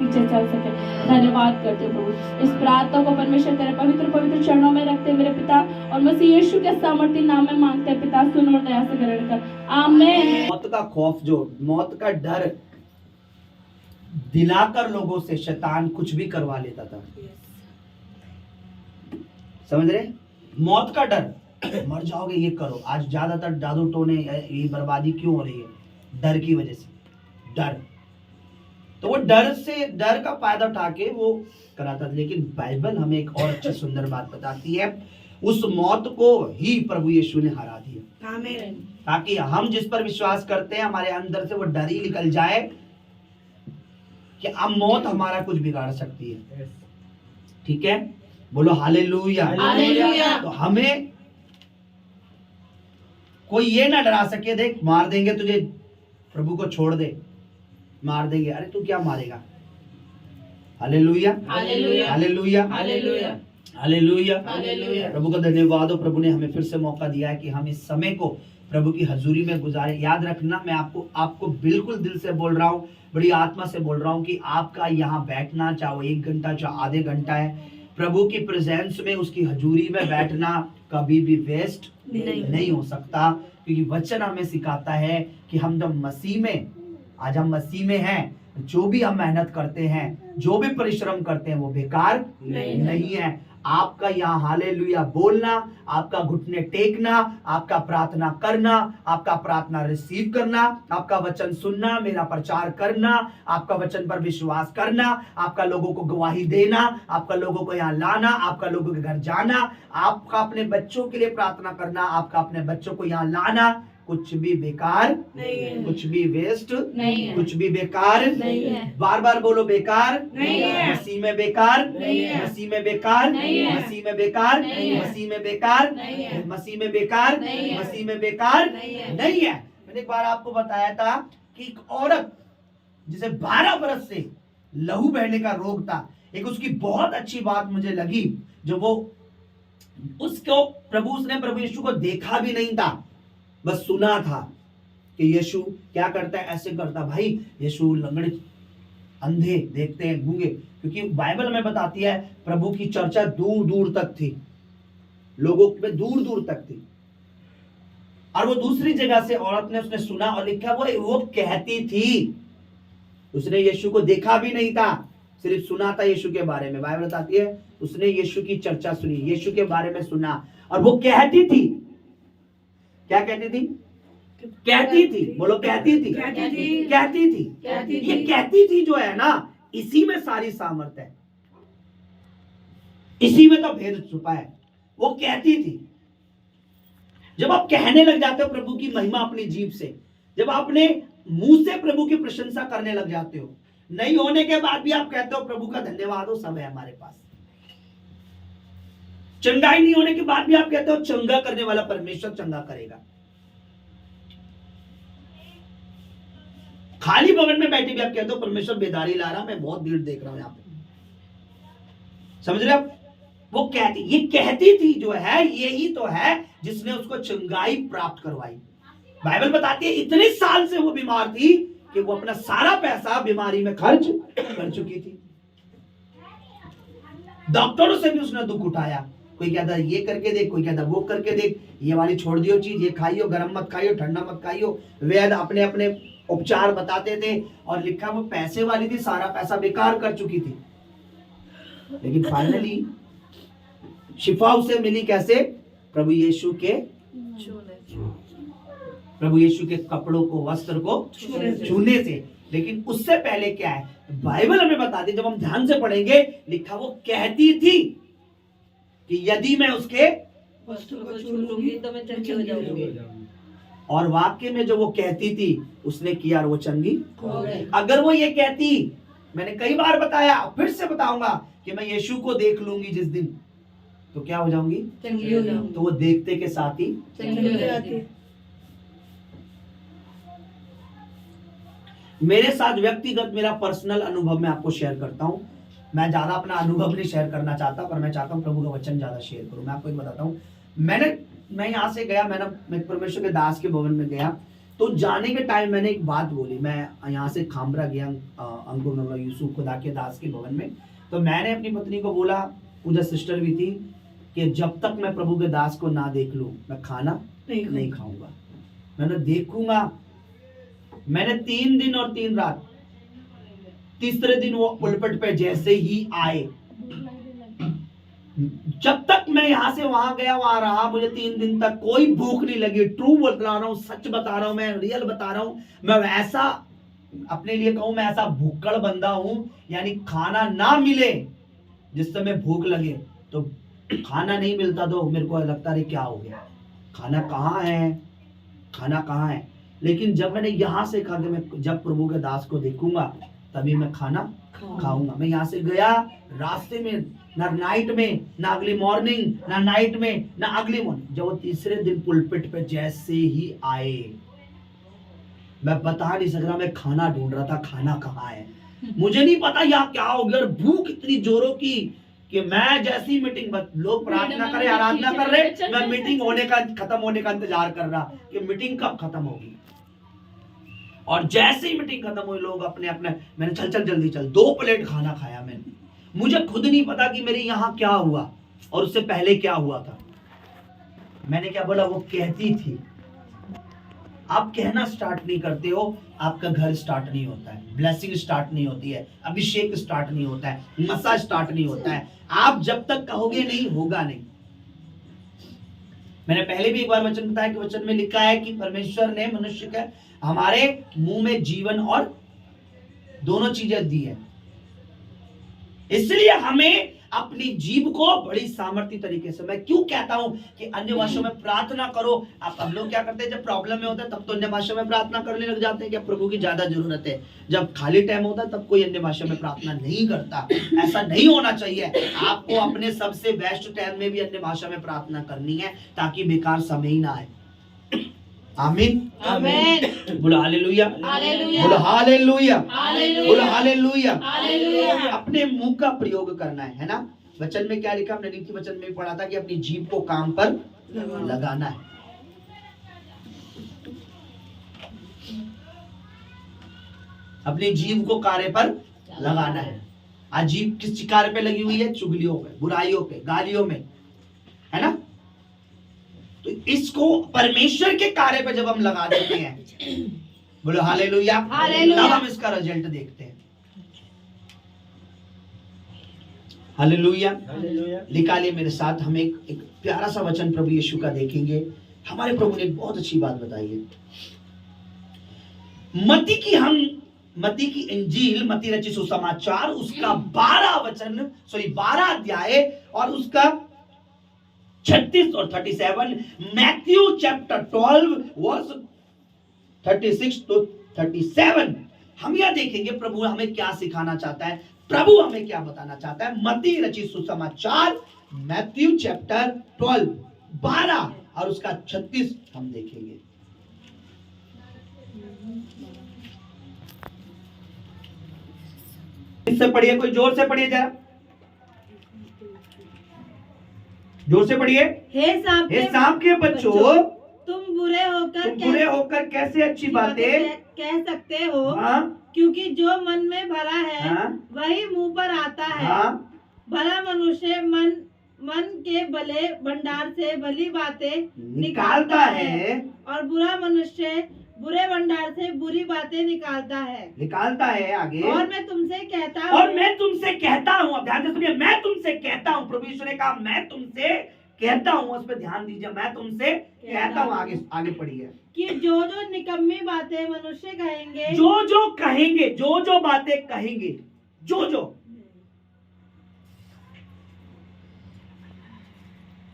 पीछे चल सके। धन्यवाद करते प्रभु। इस प्रार्थना को परमेश्वर तेरे पवित्र पवित्र चरणों में रखते मेरे पिता, और मसीह यीशु के सामर्थ्य नाम में मांगते हैं पिता, सुन और दया से ग्रहण कर। आमीन। मौत का खौफ, जो मौत का डर दिलाकर लोगों से शैतान कुछ भी करवा लेता था। समझ रहे? मौत का डर, मर जाओगे ये करो। आज ज्यादातर जादू टोने ये बर्बादी क्यों हो रही है? डर की वजह से। डर, तो वो डर का फायदा उठा के वो कराता था। लेकिन बाइबल हमें एक और अच्छी सुंदर बात बताती है, उस मौत को ही प्रभु यीशु ने हरा दिया। आमीन। ताकि हम जिस पर विश्वास करते हैं हमारे अंदर से वो डर ही निकल जाए कि अब मौत हमारा कुछ बिगाड़ सकती है। ठीक है, बोलो हालेलुया। हालेलुया। तो हमें कोई ये ना डरा सके, देख मार देंगे तुझे, प्रभु को छोड़ दे, मार देंगे। अरे तू क्या मारेगा? Hallelujah, hallelujah, hallelujah, hallelujah, hallelujah. Hallelujah. प्रभु का धन्यवाद हो, प्रभु ने हमें फिर से मौका दिया है कि हम इस समय को प्रभु की हजूरी में गुजारे। याद रखना, मैं आपको बिल्कुल दिल से बोल रहा हूँ, बड़ी आत्मा से बोल रहा हूँ कि आपका यहाँ बैठना, चाहे वो 1 घंटा चाहे आधे घंटा है, प्रभु की प्रेजेंस में, उसकी हजूरी में बैठना कभी भी वेस्ट नहीं हो सकता। क्योंकि वचन हमें सिखाता है कि हम जब मसीह में, आज हम मसीह में हैं, जो भी हम मेहनत करते हैं, जो भी परिश्रम करते हैं, वो बेकार नहीं है। आपका यहाँ हालेलुया बोलना, आपका घुटने टेकना, आपका प्रार्थना करना, आपका प्रार्थना रिसीव करना, आपका वचन सुनना, मेरा प्रचार करना, आपका वचन पर विश्वास करना, आपका लोगों को गवाही देना, आपका लोगों को यहाँ लाना, आपका लोगों के घर जाना, आपका अपने बच्चों के लिए प्रार्थना करना, आपका अपने बच्चों को यहाँ लाना, कुछ भी बेकार नहीं है, कुछ भी वेस्ट नहीं है, कुछ भी बेकार नहीं है, बार बार बोलो बेकार नहीं है, मसीह में बेकार नहीं है, मसीह में बेकार नहीं है, मसीह में बेकार नहीं है, मसीह में बेकार नहीं है, मसीह में बेकार नहीं है, मसीह में बेकार नहीं है। नहीं है। मैंने एक बार आपको बताया था कि एक औरत जिसे 12 बरस से लहू बहने का रोग था, एक उसकी बहुत अच्छी बात मुझे लगी, जो वो उसको प्रभु यीशु को देखा भी नहीं था, बस सुना था कि यीशु क्या करता है, ऐसे करता। भाई यीशु लंगड़े, अंधे देखते हैं, गूंगे, क्योंकि बाइबल हमें बताती है प्रभु की चर्चा दूर दूर तक थी, लोगों में दूर दूर तक थी। और वो दूसरी जगह से औरत ने उसने सुना और लिखा वो कहती थी, उसने यीशु को देखा भी नहीं था, सिर्फ सुना था यीशु के बारे में। बाइबल बताती है उसने यीशु की चर्चा सुनी, यीशु के बारे में सुना, और वो कहती थी। क्या कहती थी? कहती थी, बोलो कहती थी, कहती थी, कहती थी। कहती थी। ये कहती थी जो है ना, इसी में सारी सामर्थ है, इसी में तो भेद छुपा है। वो कहती थी। जब आप कहने लग जाते हो प्रभु की महिमा अपनी जीभ से, जब आपने मुंह से प्रभु की प्रशंसा करने लग जाते हो, नहीं होने के बाद भी आप कहते हो प्रभु का धन्यवाद हो, सब है हमारे पास। चंगाई नहीं होने के बाद भी आप कहते हो चंगा करने वाला परमेश्वर चंगा करेगा। खाली भवन में बैठे भी आप कहते हो परमेश्वर बेदारी ला रहा, मैं बहुत भीड़ देख रहा हूं यहां पे। समझ रहे आप? वो कहती, ये कहती थी जो है, यही तो है जिसने उसको चंगाई प्राप्त करवाई। बाइबल बताती है इतने साल से वो बीमार थी कि वो अपना सारा पैसा बीमारी में खर्च कर चुकी थी। डॉक्टरों से भी उसने दुख उठाया, कोई कहता ये करके देख, कोई कहता वो करके देख, ये वाली छोड़ दियो चीज, ये खाइयो, गर्म मत खाइयो, ठंडा मत खाइयो। वैद्य अपने अपने उपचार बताते थे, और लिखा वो पैसे वाली थी, सारा पैसा बेकार कर चुकी थी। लेकिन फाइनली शिफा उसे मिली कैसे? प्रभु यीशु के कपड़ों को, वस्त्र को छूने से। लेकिन उससे पहले क्या है, बाइबल हमें बताती, जब हम ध्यान से पढ़ेंगे, लिखा वो कहती थी कि यदि मैं उसके वस्त्र को छू लूंगी तो मैं चंगी हो जाऊंगी। और वाक्य में जो वो कहती थी उसने किया और वो चंगी हो गई। अगर वो ये कहती, मैंने कई बार बताया, फिर से बताऊंगा कि मैं यीशु को देख लूंगी जिस दिन, तो क्या हो जाऊंगी? चंगी हो जाऊंगी। तो वो देखते के साथ ही चंगी हो जाती। मेरे साथ व्यक्तिगत मेरा पर्सनल अनुभव मैं आपको शेयर करता हूं। मैं ज्यादा अपना अनुभव नहीं शेयर करना चाहता, पर मैं चाहता हूं प्रभु का वचन ज्यादा शेयर करूं। मैं आपको एक बताता हूं, मैं यहाँ से गया, मैं परमेश्वर के दास के भवन में गया, तो जाने के टाइम मैंने एक बात बोली, मैं यहाँ से खामरा गया अंकुर नगला यूसुफ खुदा के दास के भवन में, तो मैंने अपनी पत्नी को बोला, उधर सिस्टर भी थी, कि जब तक मैं प्रभु के दास को ना देख लूं मैं खाना नहीं खाऊंगा। मैंने देखूंगा। मैंने 3 दिन और 3 रात, तीसरे दिन वो पुलपट पे जैसे ही आए, जब तक मैं यहां से वहां गया वहां रहा, मुझे 3 दिन तक कोई भूख नहीं लगी। ट्रू बता रहा हूं, सच बता रहा हूं, मैं रियल बता रहा हूं। मैं वैसा अपने लिए कहूं, मैं ऐसा भूखड़ बंदा हूं, यानी खाना ना मिले जिस समय भूख लगे, तो खाना नहीं मिलता तो मेरे को लगता है क्या हो गया, खाना कहाँ है, खाना कहाँ है। लेकिन जब मैंने यहाँ से कहा कि मैं जब प्रभु के दास को देखूंगा तभी मैं खाना खाऊंगा। मैं यहाँ से गया, रास्ते में ना नाइट में, ना अगली मॉर्निंग, ना नाइट में, ना अगली मॉर्निंग, जब वो तीसरे दिन पुलपिट पे जैसे ही आए, मैं बता नहीं सक रहा, मैं खाना ढूंढ रहा था, खाना कहाँ है। मुझे नहीं पता यहाँ क्या हो गया, और भूख इतनी जोरों की कि मैं जैसी मीटिंग, लोग प्रार्थना करे, आराधना कर रहे, मैं मीटिंग होने का, खत्म होने का इंतजार कर रहा कि मीटिंग कब खत्म होगी। और जैसे ही मीटिंग खत्म हुई, लोग अपने अपने, मैंने चल जल्दी चल, 2 प्लेट खाना खाया मैंने। मुझे खुद नहीं पता कि मेरे यहाँ क्या हुआ और उससे पहले क्या हुआ था। मैंने क्या बोला, वो कहती थी। आप कहना स्टार्ट नहीं करते हो, आपका घर स्टार्ट नहीं होता है, ब्लेसिंग स्टार्ट नहीं होती है, अभिषेक स्टार्ट नहीं होता है, मसा स्टार्ट नहीं होता है। आप जब तक कहोगे नहीं, होगा नहीं। मैंने पहले भी एक बार वचन बताया कि वचन में लिखा है कि परमेश्वर ने मनुष्य के हमारे मुंह में जीवन और दोनों चीजें दी है, इसलिए हमें अपनी जीभ को बड़ी सामर्थ्य तरीके से, मैं क्यों कहता हूं कि अन्य भाषाओं में प्रार्थना करो। आप हम लोग क्या करते हैं, जब प्रॉब्लम में होता है तब तो अन्य भाषा में प्रार्थना करने लग जाते हैं कि प्रभु की ज्यादा जरूरत है। जब खाली टाइम होता है तब कोई अन्य भाषा में प्रार्थना नहीं करता। ऐसा नहीं होना चाहिए। आपको अपने सबसे बेस्ट टाइम में भी अन्य भाषा में प्रार्थना करनी है, ताकि बेकार समय ही ना आए। आमीन आमीन। बोलो हालेलुया, हालेलुया, बोलो हालेलुया, हालेलुया, बोलो हालेलुया। हालेलुया। अपने मुंह का प्रयोग करना है ना। वचन में क्या लिखा, हमने नीति वचन में पढ़ा था कि अपनी जीभ को काम पर लगाना है। अपनी जीभ को कार्य पर लगाना है। आज जीभ किस कार्य पे लगी हुई है, चुगलियों पे, बुराइयों पे, गालियों में, है ना। तो इसको परमेश्वर के कार्य पे जब हम लगा देते हैं, बोलो हालेलुया, हालेलुया। तब हम इसका रिजल्ट देखते हैं। हालेलुया। निकालिए मेरे साथ, हम एक प्यारा सा वचन प्रभु यीशु का देखेंगे। हमारे प्रभु ने एक बहुत अच्छी बात बताई है। मत्ती की इंजील, मत्ती रचित सुसमाचार, उसका 12 अध्याय और उसका 36 और 37, मैथ्यू चैप्टर 12 वर्स 36 to 37, हम यह देखेंगे प्रभु हमें क्या सिखाना चाहता है, प्रभु हमें क्या बताना चाहता है। मत्ती रचित सुसमाचार, मैथ्यू चैप्टर 12 और उसका 36 हम देखेंगे। इससे पढ़िए, कोई जोर से पढ़िए, जरा जोर से पढ़िए। हे सांप के बच्चों, तुम बुरे होकर कैसे अच्छी बातें कह सकते हो। हाँ, क्योंकि जो मन में भरा है हाँ, वही मुंह पर आता है। हाँ, भला मनुष्य मन के भले भंडार से भली बातें निकालता है और बुरा मनुष्य बुरे भंडार से बुरी बातें निकालता है। आगे, और मैं तुमसे कहता हूँ, अब ध्यान से सुनिए, मैं तुमसे कहता हूँ। प्रभु यीशु ने कहा मैं तुमसे कहता हूँ, उस पर ध्यान दीजिए, मैं तुमसे कहता हूँ। आगे पढ़िए कि जो निकम्मी बातें मनुष्य कहेंगे, जो बातें कहेंगे,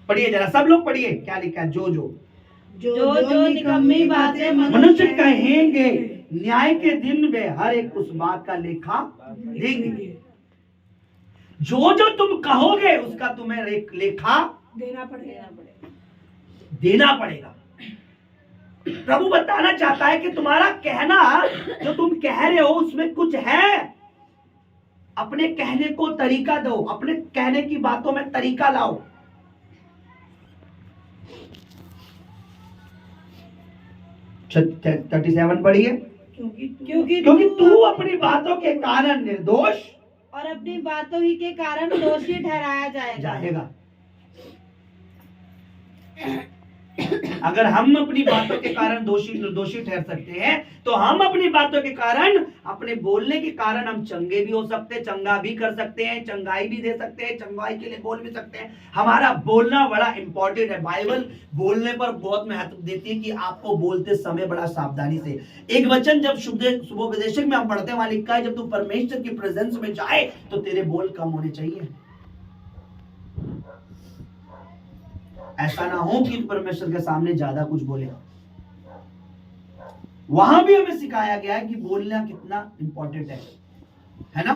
पढ़िए जरा, सब लोग पढ़िए, क्या लिखा है, जो निकम्मी बातें मनुष्य कहेंगे, न्याय के दिन वे हर एक उस बात का लेखा देंगे। जो तुम कहोगे उसका तुम्हें लेखा देना पड़ेगा। प्रभु बताना चाहता है कि तुम्हारा कहना, जो तुम कह रहे हो उसमें कुछ है। अपने कहने को तरीका दो, अपने कहने की बातों में तरीका लाओ। 37 पढ़िए। क्योंकि तू अपनी बातों के कारण निर्दोष और अपनी बातों ही के कारण दोषी ठहराया जाएगा। अगर हम अपनी बातों के कारण दोषी निर्दोषी ठहर सकते हैं, तो हम अपनी बातों के कारण, अपने बोलने के कारण हम चंगे भी हो सकते हैं, चंगा भी कर सकते हैं, चंगाई भी दे सकते हैं, चंगाई के लिए बोल भी सकते हैं। हमारा बोलना बड़ा इंपॉर्टेंट है। बाइबल बोलने पर बहुत महत्व देती है कि आपको बोलते समय बड़ा सावधानी से। एक वचन जब शुभोपदेशक में हम पढ़ते हैं, वहां लिखा है जब तू परमेश्वर की प्रेजेंस में जाए तो तेरे बोल कम होने चाहिए। ऐसा ना हो कि परमेश्वर के सामने ज्यादा कुछ बोले। वहां भी हमें सिखाया गया है कि बोलना कितना इंपॉर्टेंट है ना।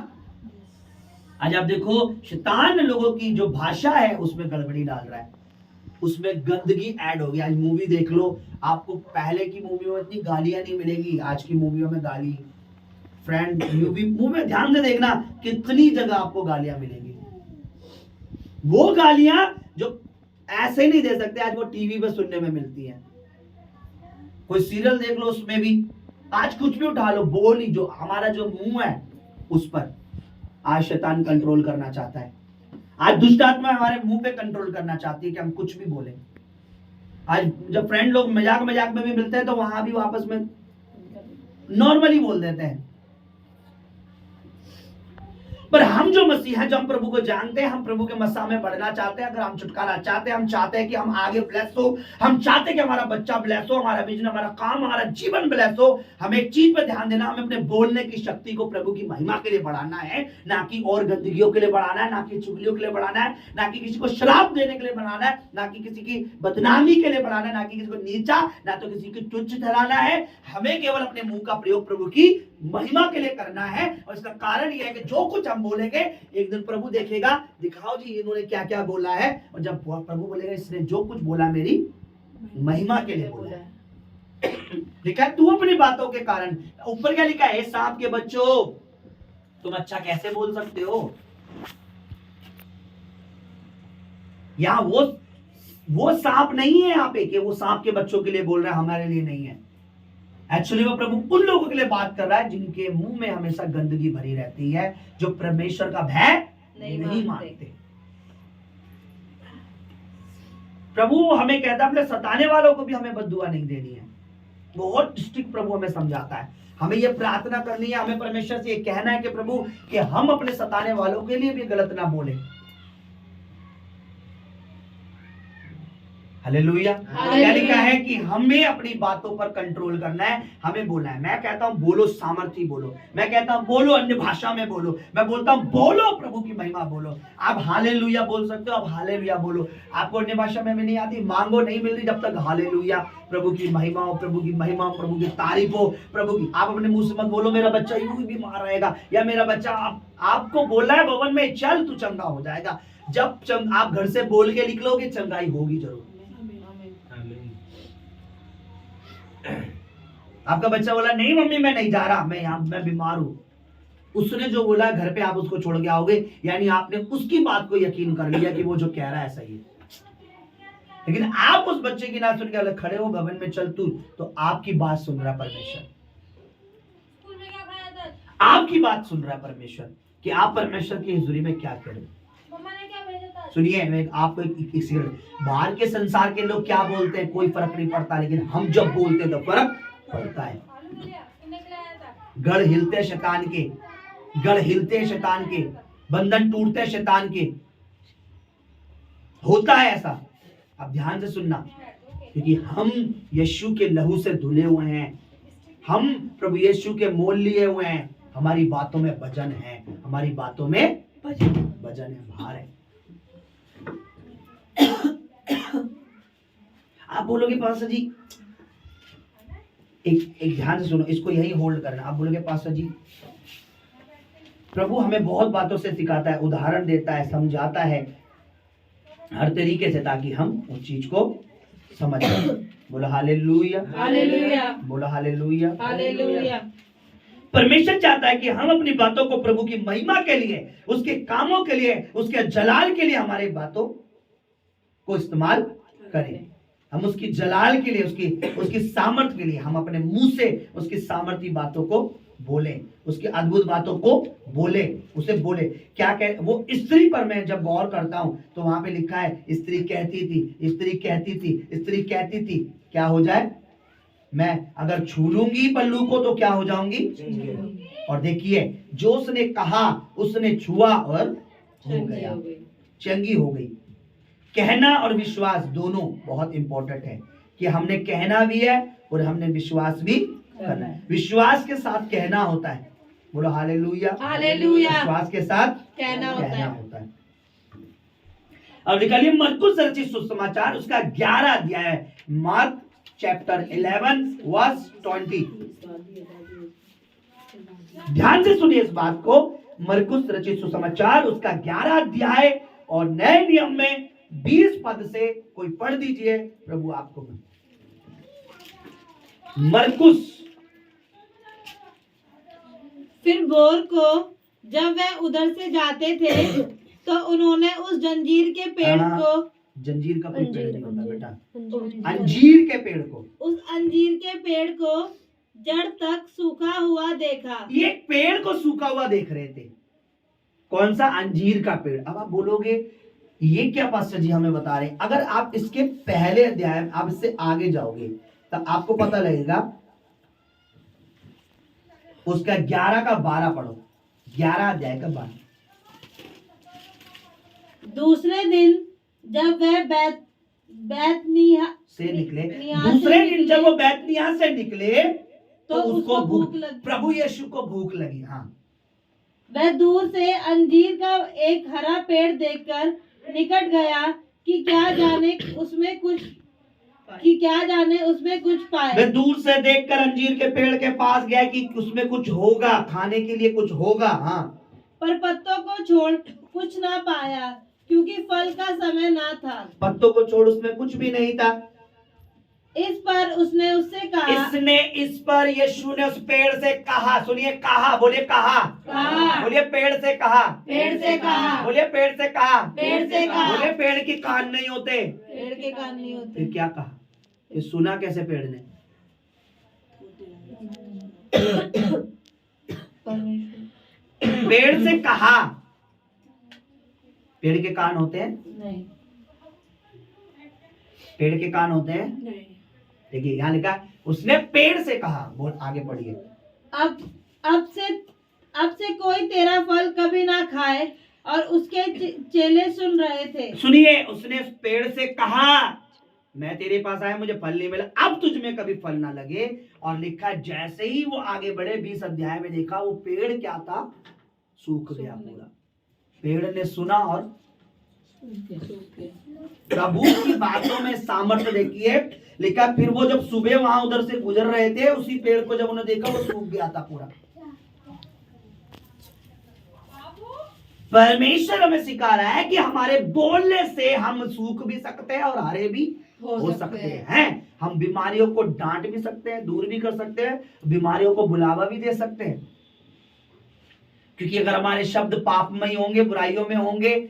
आज आप देखो, शैतान लोगों की जो भाषा है उसमें गड़बड़ी डाल रहा है, उसमें गंदगी ऐड हो गई। आज मूवी देख लो, आपको पहले की मूवी में इतनी गालियां नहीं मिलेगी, आज की मूवियों में गाली। फ्रेंड मूवी में ध्यान से देखना, कितनी जगह आपको गालियां मिलेंगी। वो गालियां जो ऐसे नहीं दे सकते, आज वो टीवी पे सुनने में मिलती है। कोई सीरियल देख लो, उसमें भी आज कुछ भी उठा लो, बोली जो हमारा जो मुंह है उस पर आज शैतान कंट्रोल करना चाहता है। आज दुष्ट आत्मा हमारे मुंह पे कंट्रोल करना चाहती है कि हम कुछ भी बोलें। आज जब फ्रेंड लोग मजाक में भी मिलते हैं तो वहां भी आपस में नॉर्मली बोल देते हैं। पर हम जो मसीह हैं, जो हम प्रभु को जानते हैं, हम प्रभु के मसीह में बढ़ना चाहते हैं, अगर हम छुटकारा चाहते हैं, हम चाहते हैं कि हम आगे ब्लेस हो, हम चाहते हैं कि हमारा बच्चा ब्लेस हो, हमारा बिजनेस, हमारा काम, हमारा जीवन ब्लेस हो, हमें एक चीज पे ध्यान देना, हमें अपने बोलने की शक्ति को प्रभु की महिमा के लिए बढ़ाना है, ना कि और गंदगियों के लिए बढ़ाना है, ना कि चुगलियों के लिए बढ़ाना है, ना कि किसी को श्राप देने के लिए बढ़ाना है, ना कि किसी की बदनामी के लिए बढ़ाना है, ना कि किसी को नीचा, ना तो किसी को तुच्छ ठहराना है। हमें केवल अपने मुंह का प्रयोग प्रभु की महिमा के लिए करना है। और इसका कारण यह है कि जो कुछ हम बोलेंगे, एक दिन प्रभु देखेगा, दिखाओ जी इन्होंने क्या क्या बोला है। और जब प्रभु बोलेगा इसने जो कुछ बोला मेरी महिमा के लिए बोला है। लिखा है तू अपनी बातों के कारण, ऊपर क्या लिखा है, सांप के बच्चों तुम अच्छा कैसे बोल सकते हो। यहां वो सांप नहीं है यहाँ पे कि वो सांप के बच्चों के लिए बोल रहा है, हमारे लिए नहीं है। एक्चुअली वो प्रभु उन लोगों के लिए बात कर रहा है जिनके मुंह में हमेशा गंदगी भरी रहती है, जो परमेश्वर का भय नहीं मानते। प्रभु हमें कहता है अपने सताने वालों को भी हमें बद्दुआ नहीं देनी है। बहुत स्ट्रिक्ट प्रभु हमें समझाता है। हमें यह प्रार्थना करनी है, हमें परमेश्वर से यह कहना है कि प्रभु कि हम अपने सताने वालों के लिए भी गलत ना बोले। हालेलुया। क्या लिखा है कि हमें अपनी बातों पर कंट्रोल करना है, हमें बोलना है। मैं कहता हूं बोलो सामर्थी बोलो, मैं कहता हूं बोलो अन्य भाषा में बोलो, मैं बोलता हूं बोलो प्रभु की महिमा बोलो। आप हालेलुया बोल सकते हो, आप हालेलुया बोलो। आपको अन्य भाषा में नहीं आती, मांगो, नहीं मिल रही, जब तक हालेलुया प्रभु की महिमा हो, प्रभु की महिमा, प्रभु की तारीफ हो, प्रभु की। आप अपने मुंह से मत बोलो मेरा बच्चा यूं ही बीमार रहेगा, या मेरा बच्चा आपको बोला है भवन में चल तू चंगा हो जाएगा। जब आप घर से बोल के निकलोगे चंगाई होगी जरूर। आपका बच्चा बोला नहीं मम्मी मैं नहीं जा रहा, मैं बीमार हूं, उसने जो बोला घर पे आप उसको छोड़ के आओगे, यानी आपने उसकी बात को यकीन कर लिया कि वो जो कह रहा है सही है। लेकिन आप उस बच्चे की ना सुन के अलग खड़े हो, भवन में चल तू, तो आपकी बात सुन रहा परमेश्वर, आपकी बात सुन रहा परमेश्वर कि आप परमेश्वर की हुजूरी में क्या करें। सुनिए मैं आपको एक बाहर के संसार के लोग क्या बोलते हैं कोई फर्क नहीं पड़ता, लेकिन हम जब बोलते हैं तो फर्क पड़ता है। गढ़ हिलते शैतान के, गढ़ हिलते शैतान के, बंधन टूटते शैतान के, होता है ऐसा। अब ध्यान से सुनना, क्योंकि हम यीशु के लहू से धुले हुए हैं, हम प्रभु यीशु के मोल लिए हुए हैं। हमारी बातों में वजन है, हमारी बातों में वजन है, भार है। आप बोलोगे पास्टर जी, एक ध्यान से सुनो, इसको यही होल्ड करना। आप बोलोगे पास्टर जी प्रभु हमें बहुत बातों से सिखाता है, उदाहरण देता है, समझाता है हर तरीके से, ताकि हम उस चीज को समझ सकें। बोलो हालेलुया, हालेलुया, बोलो हालेलुया, हालेलुया। परमेश्वर चाहता है कि हम अपनी बातों को प्रभु की महिमा के लिए, उसके कामों के लिए, उसके जलाल के लिए हमारी बातों को इस्तेमाल करें। हम उसकी जलाल के लिए, उसकी सामर्थ के लिए हम अपने मुंह से उसकी सामर्थी बातों को बोले, उसकी अद्भुत बातों को बोले, उसे बोले। क्या कह, वो स्त्री पर मैं जब गौर करता हूं तो वहां पे लिखा है स्त्री कहती थी, स्त्री कहती थी, स्त्री कहती थी। क्या हो जाए? मैं अगर छू लूंगी पल्लू को तो क्या हो जाऊंगी? और देखिए जो उसने कहा उसने छुआ और हो गया, चंगी हो गई। कहना और विश्वास दोनों बहुत इंपॉर्टेंट है कि हमने कहना भी है और हमने विश्वास भी करना है। विश्वास के साथ कहना होता है, बोलो हालेलुया, हालेलुया। विश्वास के साथ कहना होता है। अब निकालिए मरकुस रचित सुसमाचार उसका 11 अध्याय है, मार्क चैप्टर 11 वर्स 20। ध्यान से सुनिए इस बात को। मरकुस रचित सुसमाचार उसका 11 अध्याय और नए नियम में 20 पद से कोई पढ़ दीजिए, प्रभु आपको। मरकुस। फिर भोर को जब वह उधर से जाते थे तो उन्होंने उस जंजीर के पेड़ को, जंजीर का कोई पेड़ नहीं होता बेटा, अंजीर के पेड़ को, उस अंजीर के पेड़ को जड़ तक सूखा हुआ देखा। ये पेड़ को सूखा हुआ देख रहे थे। कौन सा? अंजीर का पेड़। अब आप बोलोगे ये क्या पास्टर जी हमें बता रहे हैं? अगर आप इसके पहले अध्याय, आप इससे आगे जाओगे तो आपको पता लगेगा। उसका 11 का 12 पढ़ो, 11 अध्याय का 12। दूसरे दिन जब वह बैतनिय्याह से निकले, दूसरे दिन जब वो बैतनिय्याह से निकले तो उसको भूख लगी। प्रभु यीशु को भूख लगी। हाँ, वह दूर से अंजीर का एक हरा पेड़ देखकर निकट गया कि क्या जाने उसमें कुछ पाए। वह दूर से देखकर अंजीर के पेड़ के पास गया कि उसमें कुछ होगा, खाने के लिए कुछ होगा। हाँ, पर पत्तों को छोड़ कुछ ना पाया क्योंकि फल का समय ना था। पत्तों को छोड़ उसमें कुछ भी नहीं था। इस पर उसने उससे कहा, इस पर यीशु ने उस पेड़ से कहा। सुनिए, कहा, बोलिए कहा, बोलिए पेड़ से कहा, पेड़ से कहा, बोलिए पेड़ से कहा, पेड़ से कहा। बोलिए पेड़ के कान नहीं होते, पेड़ के कान नहीं होते। फिर क्या कहा? ये सुना कैसे पेड़ ने? पेड़ से कहा। पेड़ के कान होते हैं? नहीं। पेड़ के कान होते हैं? नहीं। देखिए यहाँ लिखा उसने पेड़ से कहा। बहुत आगे पढ़िए। अब से कोई तेरा फल कभी ना खाए। और उसके चेले सुन रहे थे। सुनिए, उसने उस पेड़ से कहा मैं तेरे पास आया, मुझे फल नहीं मिला, अब तुझ में कभी फल ना लगे। और लिखा जैसे ही वो आगे बढ़े 20 अध्याय में देखा वो पेड़ क्या था? सूख गया पूरा। पेड़ ने सुना और प्रभु की बातों में सामर्थ्य देखिए। लिखा फिर वो जब सुबह वहां उधर से गुजर रहे थे, उसी पेड़ को जब उन्होंने देखा वो सूख गया था पूरा। परमेश्वर हमें सिखा रहा है कि हमारे बोलने से हम सूख भी सकते हैं और हरे भी हो सकते हैं। हम बीमारियों को डांट भी सकते हैं, दूर भी कर सकते हैं, बीमारियों को बुलावा भी दे सकते हैं। क्योंकि अगर हमारे शब्द पापमय होंगे, बुराइयों में होंगे,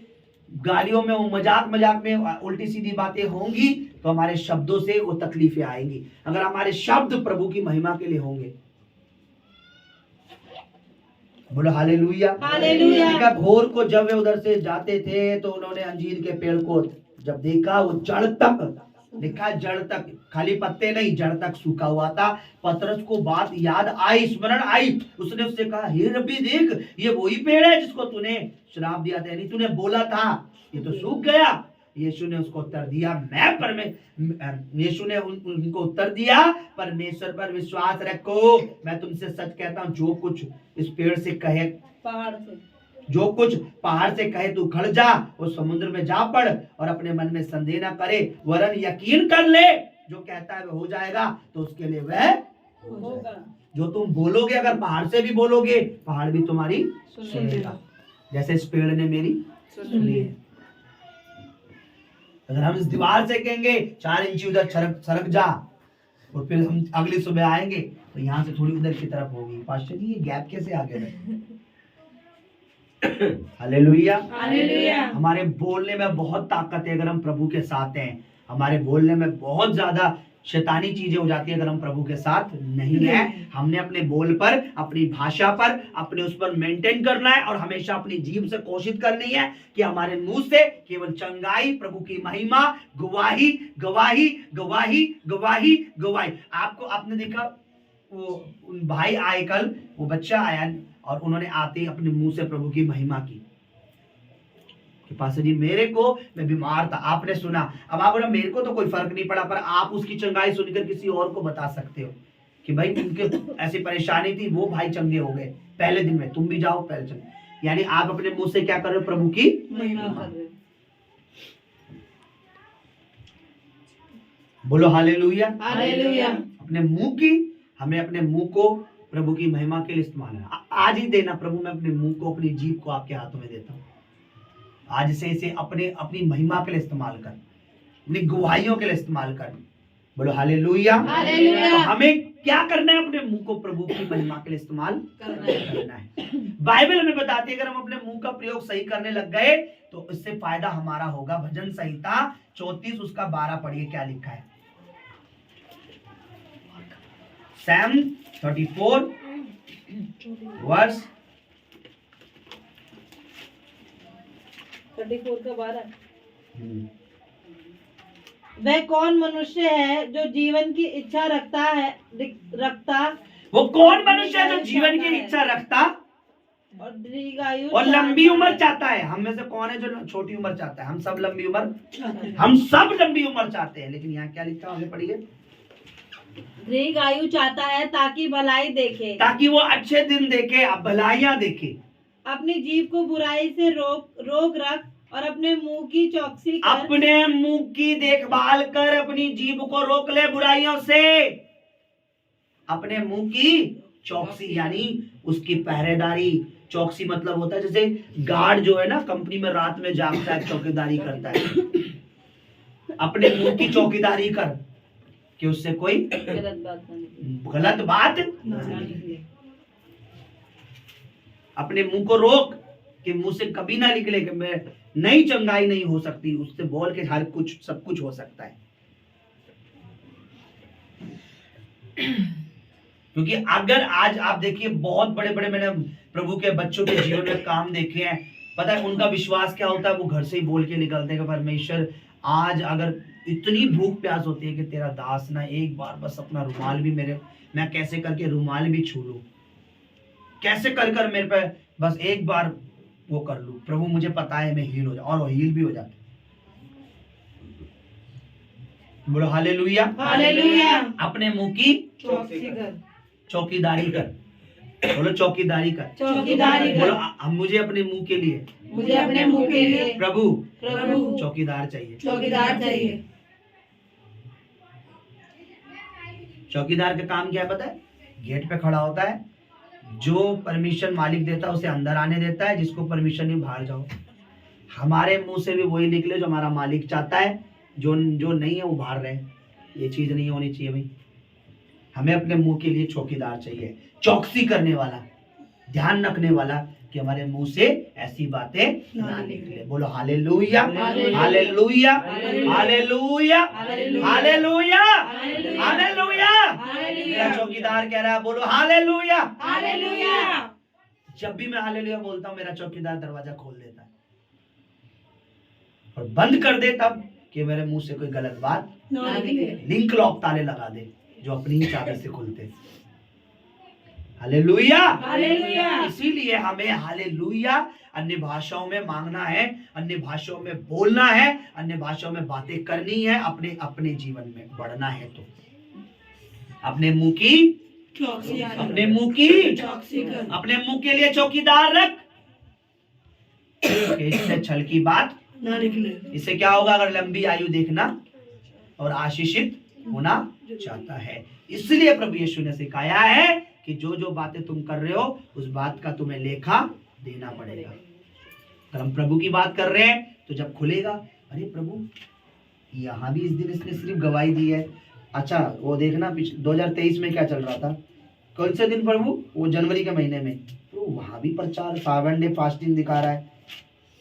गालियों में, मजाक में उल्टी सीधी बातें होंगी तो हमारे शब्दों से वो तकलीफें आएंगी। अगर हमारे शब्द प्रभु की महिमा के लिए होंगे, बोलो हालेलुया, हालेलुया। भोर को जब वे उधर से जाते थे तो उन्होंने अंजीर के पेड़ को जब देखा वो जड़ तक, लिखा जड़ तक, खाली पत्ते नहीं, जड़ तक सूखा हुआ था। पतरस को बात याद आई, स्मरण आई। उसने उससे कहा हे रब्बी देख, ये वही पेड़ है जिसको तूने श्राप दिया था, यानी तूने बोला था ये तो सूख गया। यीशु ने उसको उत्तर दिया यीशु ने उनको उत्तर दिया परमेश्वर पर विश्वास रखो, मैं तुमसे सच कहता हूँ जो कुछ इस पेड़ से कहे, जो कुछ पहाड़ से कहे तू खड़ जा, उस समुद्र में जा पड़ और अपने मन में संदेह न करे, वरन यकीन कर ले जो कहता है वह हो जाएगा, तो उसके लिए वह होगा। जो तुम बोलोगे, अगर पहाड़ से भी बोलोगे, पहाड़ भी तुम्हारी सुनेगा, जैसे इस पेड़ ने मेरी सुनी है। अगर हम इस दीवार से कहेंगे 4 इंची उधर सरक जा, और फिर हम अगली सुबह आएंगे तो यहाँ से थोड़ी उधर की तरफ होगी, पास्टर जी ये गैप कैसे आ गया? Hallelujah, hallelujah. हमारे बोलने में बहुत ताकत है अगर हम प्रभु के साथ हैं। हमारे बोलने में बहुत ज्यादा शैतानी चीजें हो जाती है अगर हम प्रभु के साथ नहीं है। हमने अपने बोल पर, अपनी भाषा पर, अपने उस पर मेंटेन करना है और हमेशा अपनी जीभ से कोशिश करनी है कि हमारे मुंह से केवल चंगाई, प्रभु की महिमा, गवाही गवाही गवाही गवाही गवाही। आपने देखा वो उन भाई आए कल, वो बच्चा आया और उन्होंने आते ही अपने मुंह से प्रभु की महिमा की कि पास्टर जी मेरे को, मैं बीमार था, आपने सुना। अब आप बोला मेरे को तो कोई फर्क नहीं पड़ा, पर आप उसकी चंगाई सुनकर किसी और को बता सकते हो कि भाई उनके ऐसी परेशानी थी, वो भाई चंगे हो गए पहले दिन में, तुम भी जाओ पहले चंगे। यानी आप अपने मुंह से क्या कर रहे हो? प्रभु की महिमा कर रहे हो। बोलो हालेलुया हालेलुया। अपने मुंह की, हमें अपने मुंह को प्रभु की महिमा के लिए इस्तेमाल है। आज ही देना, प्रभु मैं अपने मुंह को, अपनी जीभ को आपके हाथों में देता हूँ। आज से इसे अपनी महिमा के लिए इस्तेमाल कर, अपनी गवाहियों के लिए इस्तेमाल कर। बोलो हालेलुया हालेलुया। तो हमें क्या करना है? अपने मुंह को प्रभु की महिमा के लिए इस्तेमाल करना है। बाइबल हमें बताती है अगर हम अपने मुंह का प्रयोग सही करने लग गए तो इससे फायदा हमारा होगा। भजन संहिता 34 उसका 12 पढ़िए क्या लिखा है। Psalm 34 वर्स 34 का 12। वह कौन मनुष्य है जो जीवन की इच्छा रखता वो कौन मनुष्य है जो जीवन की इच्छा रखता और दीर्घायु और लंबी उम्र चाहता है। हम में से कौन है जो छोटी उम्र चाहता है? हम सब लंबी उम्र, हम सब लंबी उम्र चाहते हैं। लेकिन यहाँ क्या लिखा है, आगे पढ़िए। दीर्घायु चाहता है ताकि भलाई देखे, ताकि वो अच्छे दिन देखे, भलाइयां देखे। अपनी जीभ को बुराई से रोक रख और अपने मुंह की चौकसी कर। अपने मुंह की देखभाल कर, अपनी जीभ को रोक ले बुराइयों से। अपने मुंह की चौकसी यानी उसकी पहरेदारी। चौकसी मतलब होता है जैसे गार्ड जो है ना कंपनी में रात में जागता है, चौकीदारी करता है। अपने मुंह की चौकीदारी कर कि उससे कोई गलत बात नहीं। अपने मुंह को रोक कि मुंह से कभी ना निकले कि मैं नई चंगाई नहीं हो सकती, उससे बोल के हर कुछ सब कुछ हो सकता है। क्योंकि अगर आज आप देखिए बहुत बड़े बड़े मैंने प्रभु के बच्चों के जीवन में काम देखे हैं, पता है उनका विश्वास क्या होता है? वो घर से ही बोल के निकलते हैं कि परमेश्वर आज अगर इतनी भूख प्यास होती है कि तेरा दास ना एक बार बस अपना रुमाल भी मैं कैसे करके रुमाल भी छू लूं, कैसे कर मेरे पे बस एक बार वो कर लूं, प्रभु मुझे पता है मैं हील हो जाऊं, और वो हील भी हो जाते। बोलो हालेलुया हालेलुया। अपने मुंह की चौकीदारी कर। बोलो चौकीदारी कर। चौकीदारी बोलो मुझे अपने मुंह के लिए, मुझे अपने मुंह के लिए प्रभु चौकीदार चाहिए। चौकीदार का काम क्या है पता है? गेट पे खड़ा होता है, जो परमिशन मालिक देता है उसे अंदर आने देता है, जिसको परमिशन नहीं बाहर जाओ। हमारे मुंह से भी वही निकले जो हमारा मालिक चाहता है, जो नहीं है वो बाहर रहे। ये चीज नहीं होनी चाहिए भाई। हमें अपने मुंह के लिए चौकीदार चाहिए, चौकसी करने वाला, ध्यान रखने वाला कि हमारे मुंह से ऐसी बातें ना निकले। बोलो hallelujah hallelujah hallelujah hallelujah hallelujah. मेरा चौकीदार कह रहा है बोलो हालेलुया हालेलुया। जब भी मैं हालेलुया बोलता हूँ मेरा चौकीदार दरवाजा खोल देता है और बंद कर दे तब कि मेरे मुंह से कोई गलत बात ना निकले। लिंक लॉक ताले लगा दे जो अपनी ही चाबी से खुलते। Hallelujah hallelujah. इसीलिए हमें हालेलुया अन्य भाषाओं में मांगना है, अन्य भाषाओं में बोलना है, अन्य भाषाओं में बातें करनी है, अपने जीवन में बढ़ना है। तो अपने मुंह की चौकसी, अपने मुंह की चौकसी कर, अपने मुंह के लिए चौकीदार रख, इससे छल की बात ना निकले। इससे क्या होगा? अगर लंबी आयु देखना और आशीषित होना चाहता है। इसलिए प्रभु यीशु ने सिखाया है कि जो बातें तुम कर रहे हो उस बात का तुम्हें लेखा देना पड़ेगा। अगर हम प्रभु की बात कर रहे हैं तो जब खुलेगा, अरे प्रभु यहाँ भी इस दिन इसने सिर्फ गवाही दी है। अच्छा वो देखना 2023 में क्या चल रहा था, कौन से दिन प्रभु? वो जनवरी के महीने में तो वहां भी प्रचार 7 डे फास्टिंग दिखा रहा है।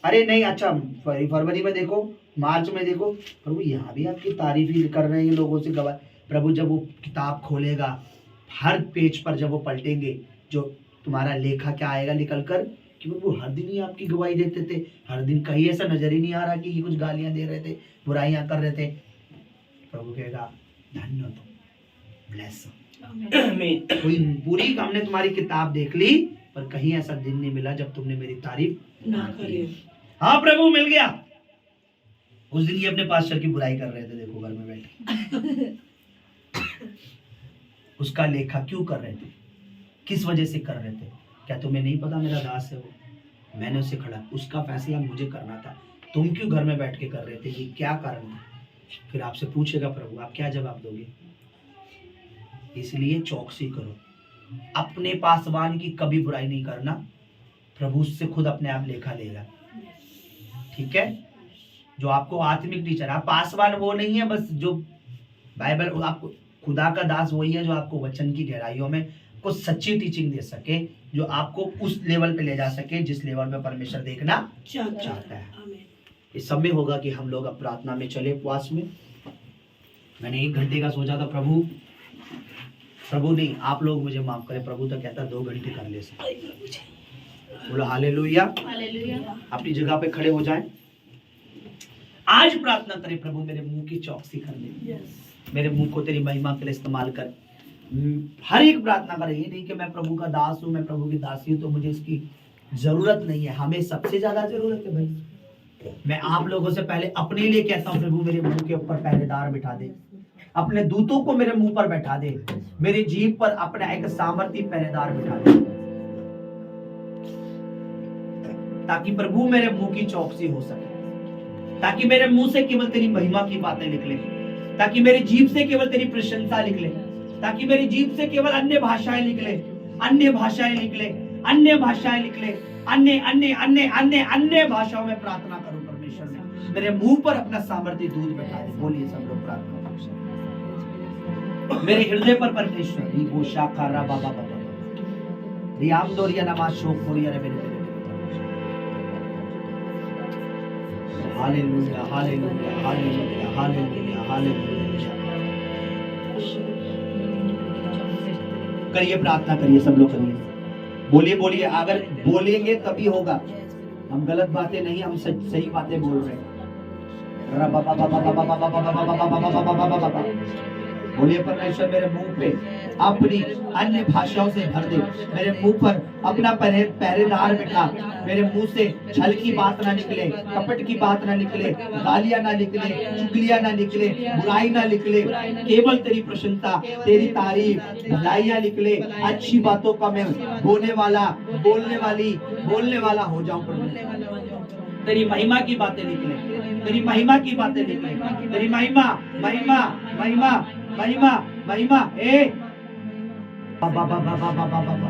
अरे नहीं, अच्छा फरवरी में देखो, मार्च में देखो, प्रभु यहाँ भी आपकी तारीफ ही कर रहे हैं लोगों से गवाह। प्रभु जब वो किताब खोलेगा, हर पेज पर जब वो पलटेंगे, जो तुम्हारा लेखा क्या आएगा निकल कर, कि प्रभु हर दिन ही आपकी गवाही देते थे, हर दिन कहीं ऐसा नजर ही नहीं आ रहा कि ये कुछ गालियां दे रहे थे, बुराइयां कर रहे थे। प्रभु कहेगा धन्य हो तुम, ब्लेस। कोई पूरी हमने तुम्हारी किताब देख ली, पर कहीं ऐसा दिन नहीं मिला जब तुमने मेरी तारीफ ना की। हाँ प्रभु मिल गया। उस दिन ये अपने पास्टर की बुराई कर रहे थे, देखो घर में बैठे। उसका लेखा क्यों कर रहे थे, किस वजह से कर रहे थे? क्या तुम्हें नहीं पता मेरा दास है वो, मैंने उसे खड़ा, उसका फैसला मुझे करना था, तुम क्यों घर में बैठ के कर रहे थे, ये क्या कारण है? फिर आपसे पूछेगा प्रभु, आप क्या जवाब दोगे? इसलिए चौकसी करो, अपने पासवान की कभी बुराई नहीं करना, प्रभु उससे खुद अपने आप लेखा लेगा। ठीक है, जो आपको आत्मिक टीचर, आप पासवान वो नहीं है बस जो बाइबल, आपको खुदा का दास वही है जो आपको वचन की गहराइयों में को सच्ची टीचिंग दे सके, जो आपको उस लेवल पे ले जा सके जिस लेवल में परमेश्वर देखना चाहता है। इस सब में होगा कि हम लोग अब प्रार्थना में चले, उपवास में। मैंने 1 घंटे का सोचा था, प्रभु नहीं, आप लोग मुझे माफ करें, प्रभु तो कहता 2 घंटे कर ले सकते। बोलो हालेलुया। अपनी जगह पे खड़े हो जाएं। आज प्रार्थना करें, प्रभु मेरे मुंह की चौकसी कर दे, मेरे मुंह को तेरी महिमा के लिए इस्तेमाल कर। हर एक प्रार्थना करें, ये नहीं कि मैं प्रभु का दास हूँ, मैं प्रभु की दासी हूँ तो मुझे इसकी जरूरत नहीं है। हमें सबसे ज्यादा जरूरत है भाई। मैं आप लोगों से पहले अपने लिए कहता हूँ, प्रभु मेरे मुंह के ऊपर पहरेदार बिठा दे, अपने दूतों को मेरे मुंह पर बैठा दे, मेरी जीभ पर अपना एक सामर्थी पहरेदार बिठा दे, ताकि प्रभु मेरे मुंह की चौकसी हो सके, ताकि मेरे मुंह से केवल तेरी महिमा की बातें निकले, ताकि मेरी जीभ से केवल तेरी प्रशंसा निकले, ताकि मेरी जीभ से केवल अन्य भाषाएं निकले, अन्य भाषाएं निकले, अन्य भाषाएं निकले, अन्य अन्य अन्य अन्य अन्य भाषाओं में प्रार्थना करूं परमेश्वर में, मेरे मुंह पर अपना सामर्थ्य दूध बैठा दे। बोलिए सब लोग प्रार्थना, मेरे हृदय पर परमेश्वर री गोशा कारा बाबा बाबा रियाम दोरिया नमाज शोक कोरिया रे मेरे hallelujah hallelujah hallelujah hallelujah hallelujah. करिए प्रार्थना, करिए सब लोग, करिए, बोलिए बोलिए। अगर बोलेंगे तभी होगा, हम गलत बातें नहीं, हम सही बातें बोल रहे हैं। बोलिए परमेश्वर मेरे मुंह पे अपनी अन्य भाषाओं से भर दे, मेरे मुंह पर अपना पहरेदार बिठा, मेरे मुंह से छल की बात ना निकले, कपट की बात ना निकले, गालियां ना निकले, चुगलियां ना निकले, बुराई ना निकले, केवल तेरी प्रशंसा, तेरी तारीफ, भलाइयां निकले, अच्छी बातों का मैं बोलने वाला हो जाऊं प्रभु। तेरी महिमा की बातें निकले, तेरी महिमा की बातें निकले, तेरी महिमा महिमा महिमा महिमा महिमा। ए बाबा बाबा बाबा बाबा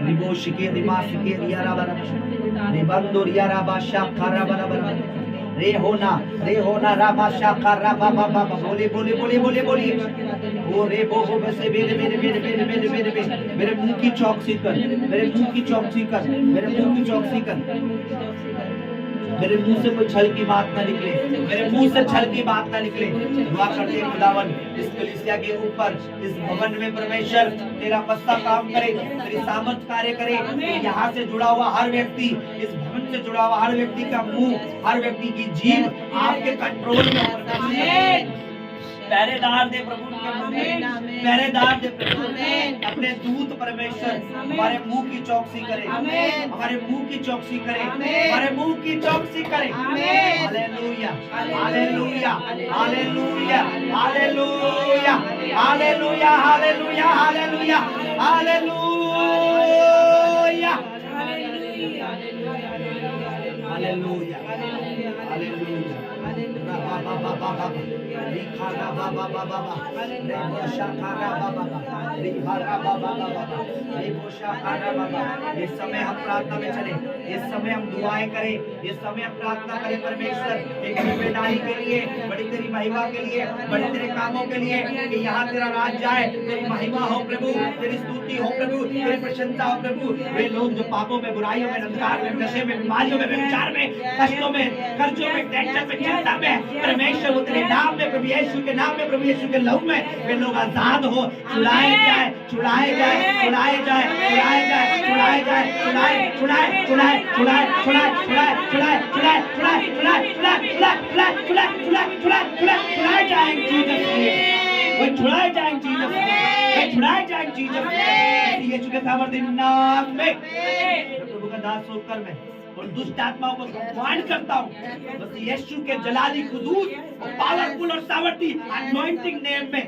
रिबो शिके रिमा शिके रिया रा बरा रिबंदो रिया रा बाशा खारा बरा बरा रे होना रा बाशा खारा बाबा बाबा। बोले बोले बोले बोले बोले ओ रे बो बो बसे मेरे मेरे मेरे मेरे मेरे मेरे मेरे मुंह की चौकसी कर, मेरे मुंह की चौकसी कर, मेरे मुंह की चौकसी कर, मेरे मुंह से कोई छल की बात ना निकले, मेरे मुंह से छल की बात ना निकले। दुआ करते हैं खुदावन, इस कलीसिया के ऊपर, इस भवन में परमेश्वर तेरा पस्ता काम करे, तेरी सामर्थ कार्य करे। यहाँ से जुड़ा हुआ हर व्यक्ति, इस भवन से जुड़ा हुआ हर व्यक्ति का मुंह, हर व्यक्ति की जीभ आपके कंट्रोल में। पहरेदार दे प्रभु के मुंह में, पहरेदार दे प्रभु, अपने दूत परमेश्वर हमारे मुंह की चौकसी करे, हमारे मुंह की चौकसी करे, हमारे मुंह की चौकसी करे। Hallelujah hallelujah hallelujah hallelujah hallelujah hallelujah hallelujah hallelujah hallelujah hallelujah. इस समय हम प्रार्थना में चले, इस समय हम दुआएं करें, इस समय हम प्रार्थना करें परमेश्वर एक जिम्मेदारी के लिए, बड़ी तेरी महिमा के लिए, बड़े तेरे कामों के लिए, कि यहाँ तेरा राज जाए, तेरी महिमा हो प्रभु, तेरी स्तुति हो प्रभु, तेरी प्रशंसा हो प्रभु। वे लोग जो पापों में, बुराइयों में, अंधकार में, नशे में, बीमारियों में, व्यभिचार में, कष्टों में, कर्जों में, टेंशन में, चिंता में, परमेश्वर वो तेरे नाम में, प्रभु यीशु के नाम में, प्रभु यीशु के लहू में वे लोग आजाद हो, छुड़ाए जाए, छुड़ाए जाए, छुड़ाए जाए, छुड़ाए जाए, छुड़ाए जाए, छुड़ाए, छुड़ाए, छुड़ाए, छुड़ाए, छुड़ाए, छुड़ाए, छुड़ाए, छुड़ाए, छुड़ाए, छुड़ाए, छुड़ाए, छुड़ाए, छुड़ाए, छुड़ाए जाएंगे जीसस नेम, वो छुड़ाए जाएंगे जीसस नेम, वो छुड़ाए जाएंगे जीसस नेम, यीशु के सामर्थ्य नाम में। प्रभु का दास होकर मैं और दुष्ट आत्माओं को कमांड करता हूँ बस यीशु के जलाली कुदूस और पावरफुल और सामर्थी अनॉइंटिंग नेम में,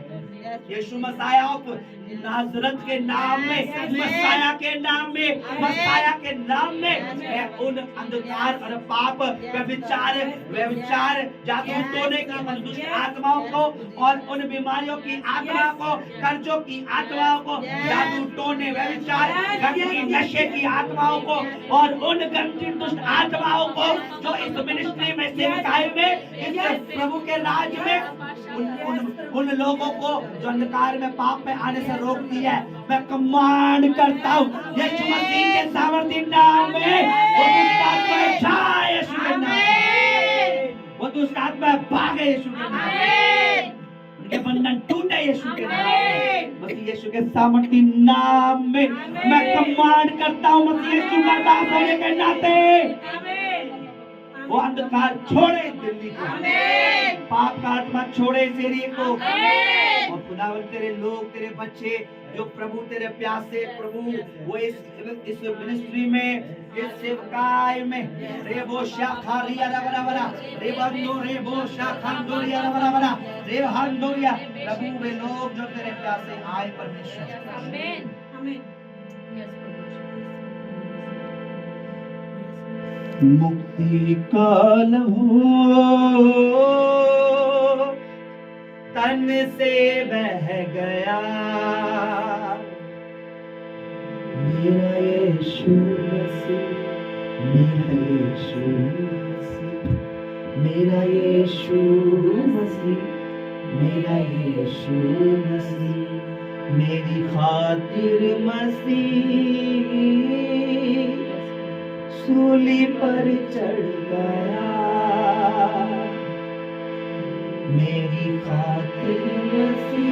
यीशु मसाया ऑफ नाजरत के नाम में, मसाया के नाम में, मसाया के नाम में मैं उन अंधकार और पाप व्यभिचार जादू टोने की उन दुष्ट आत्माओं को और उन बीमारियों की आत्मा को, कर्जों की आत्माओं को, जादू टोने, व्यभिचार, गंदगी, नशे की आत्माओं को और उन गंदी दुष्ट आत्माओं को जो इस मिनिस्ट्री में सेवकाई में, इस प्रभु के राज्य में उन लोगों को जो अंधकार में, पाप में आने से रोकती है, मैं कमांड करता हूँ यीशु मसीह के सामर्थी नाम में, वो दुष्ट आत्मा जाए यीशु के नाम में, वो दुष्ट आत्मा भागे यीशु के नाम में, उनके बंधन टूटे यीशु के नाम में, मसीह यीशु के सामर्थी नाम में मैं कमांड करता हूँ, मसीह यीशु का दास होने के नाते वो अंधकार छोड़े दिल्ली को, पाप का आत्मा छोड़े शरीर को, और खुदावन तेरे लोग, तेरे बच्चे जो प्रभु तेरे प्यासे प्रभु वो इस मिनिस्ट्री में, इस सेवकाई में, रेबो शाखारिया रबरा रेबंदो रेबो शाखांदोरिया रबरा रेबहांदोरिया, प्रभु वे लोग जो तेरे प्यासे आए परमेश्वर, आमीन आमीन। मुक्ति काल हो तन से बह गया मेरा यीशु मसीह, मेरा यीशु मसीह, मेरा यीशु मसीह, मेरा यीशु मसीह, मेरी खातिर मसीह सूली पर चढ़ गया, मेरी खातिर मसीह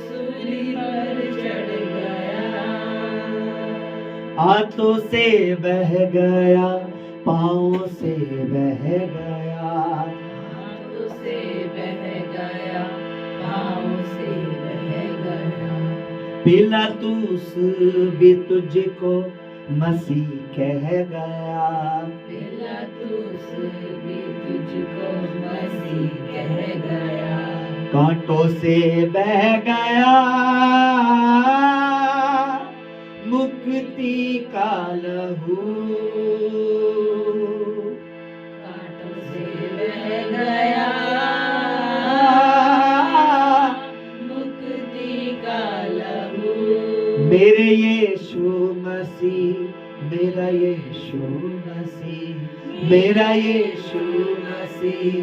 सूली पर चढ़ गया, हाथों से बह गया, पाँव से बह गया, हाथों से बह गया, पाँव से बह गया, पिलातुस भी तुझको मसीह कह गया, पिलातुस भी तुझको मसीह कह गया, कांटों से बह गया मुक्ति का लहू, कांटों से बह गया मेरे यीशु मसीह, मेरा यीशु मसीह, मेरा यीशु मसीह,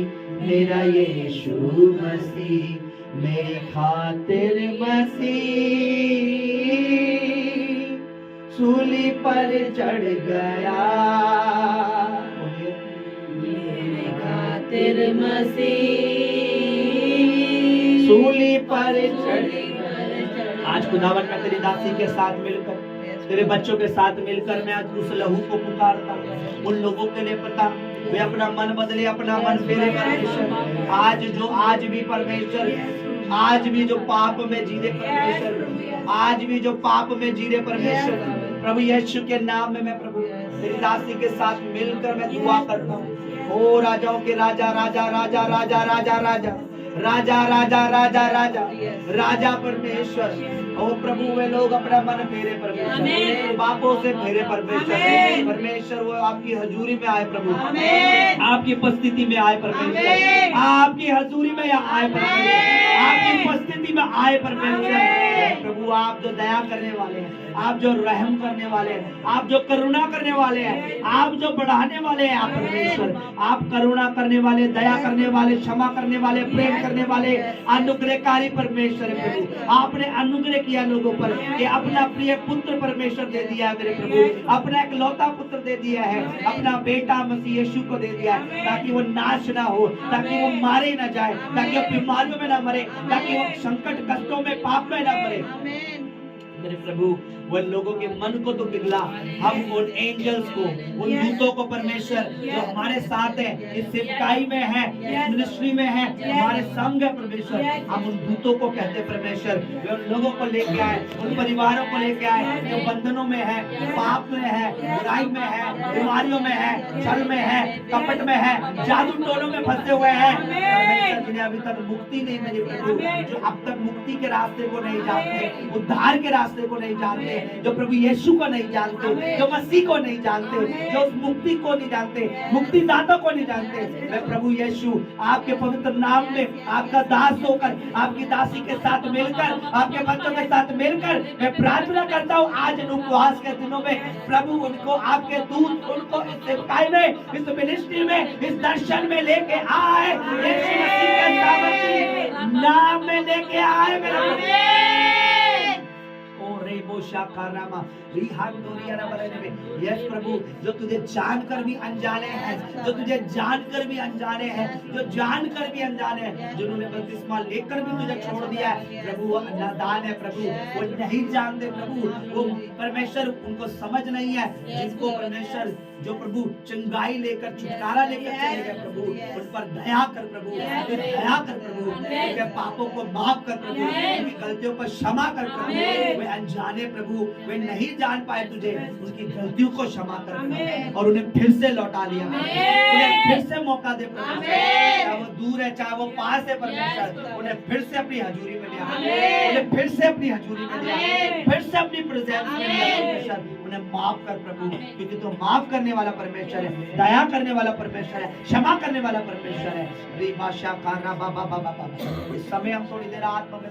मेरा यीशु मसीह, मेरी खातिर मसीह सूली पर चढ़ गया, मेरी खातिर मसीह सूली पर चढ़ गया। आज खुदावन मैं तेरी दासी के साथ मिलकर, तेरे बच्चों के साथ मिलकर मैं आज उस लहू को पुकारता हूँ, उन लोगों के लिए पता वे अपना मन बदले, अपना मन फेरे परमेश्वर, आज भी परमेश्वर, आज भी जो पाप में जी रहे परमेश्वर, आज भी जो पाप में जी रहे परमेश्वर, प्रभु यीशु के नाम में मैं प्रभु तेरी दासी के साथ मिलकर मैं दुआ करता हूँ। ओ राजाओं के राजा, राजा राजा राजा राजा राजा राजा राजा राजा राजा राजा परमेश्वर, ओ प्रभु वे लोग अपना मन फेरे परमेश्वर, पापों से फेरे परमेश्वर, परमेश्वर वो आपकी हजूरी में आए प्रभु, आपकी उपस्थिति में आए परमेश्वर, आपकी हजूरी में आए परमेश्वर, आपकी उपस्थिति में आए परमेश्वर। प्रभु आप जो दया करने वाले हैं, आप जो रहम करने वाले हैं, आप जो करुणा करने वाले हैं, आप जो बढ़ाने वाले हैं, आप परमेश्वर आप करुणा करने वाले, दया करने वाले, क्षमा करने वाले, प्रेम करने वाले, अनुग्रहकारी परमेश्वर है प्रभु। आपने अनुग्रह किया लोगों पर कि अपना प्रिय पुत्र परमेश्वर दे दिया है मेरे प्रभु, अपना एक लौता पुत्र दे दिया है, अपना बेटा मसीह यीशु को दे दिया है, ताकि वो नाश ना हो, ताकि वो मारे ना जाए, ताकि वो बीमारियों में ना मरे, ताकि वो संकट कष्टों में पाप में ना मरे। मेरे प्रभु उन लोगों के मन को तो पिघला, हम उन एंजल्स को, उन दूतों को परमेश्वर जो हमारे साथ है, इस सेवकाई में है, इस मिनिस्ट्री में है, हमारे संग है परमेश्वर, हम उन दूतों को कहते परमेश्वर वे उन लोगों को लेके आए, उन परिवारों को लेके आए जो बंधनों में है, पाप में है, बुराई में है, बीमारियों में है, छल में है, कपट में है, जादू टोलों में फंसे हुए हैं परमेश्वर, जिन्हें अभी तक मुक्ति नहीं मिली प्रभु, जो अब तक मुक्ति के रास्ते को नहीं जानते, उद्धार के रास्ते को नहीं जानते, जो प्रभु यीशु को नहीं जानते, जो मसीह को नहीं जानते, जो उस मुक्ति को नहीं जानते, मुक्तिदाता को नहीं जानते, मैं प्रभु यीशु आपके पवित्र नाम में आपका दास होकर, आपकी दासी के साथ मिलकर, आपके बच्चों के साथ मिलकर मैं प्रार्थना करता हूँ आज इन उपवास के दिनों में प्रभु उनको आपके दूत उनको इस सेवकाई में, इस मिनिस्ट्री में, इस दर्शन में लेके आए, यीशु मसीह के सामर्थी नाम में लेके आए मेरे यस प्रभु, जो तुझे जानकर भी अनजाने हैं, जो तुझे जानकर भी अनजाने हैं, जो जानकर भी अनजाने हैं, जिन्होंने बपतिस्मा लेकर भी तुझे छोड़ दिया है प्रभु, वो नादान है प्रभु, वो नहीं जानते प्रभु, वो परमेश्वर उनको समझ नहीं है, जिनको परमेश्वर जो प्रभु चंगाई लेकर छुटकारा लेकर चले गए प्रभु, उन पर दया कर प्रभु, दया कर प्रभु, उनके पापों को माफ कर प्रभु, उनकी गलतियों को क्षमा कर प्रभु, वे अनजाने प्रभु, वे नहीं जान पाए तुझे, उनकी गलतियों को क्षमा कर और उन्हें फिर से लौटा लिया, उन्हें फिर से मौका दे प्रभु, चाहे वो दूर है चाहे वो पास है परमेश्वर, उन्हें फिर से अपनी हजूरी में लिया, उन्हें फिर से अपनी हजूरी में लिया, फिर से अपनी प्रेजेंस में लिया परमेश्वर, उन्हें माफ कर प्रभु, क्योंकि तू माफ करने वाला परमेश्वर है, दया करने वाला परमेश्वर है, क्षमा करने वाला परमेश्वर है। इस समय हम थोड़ी देर आत्मा में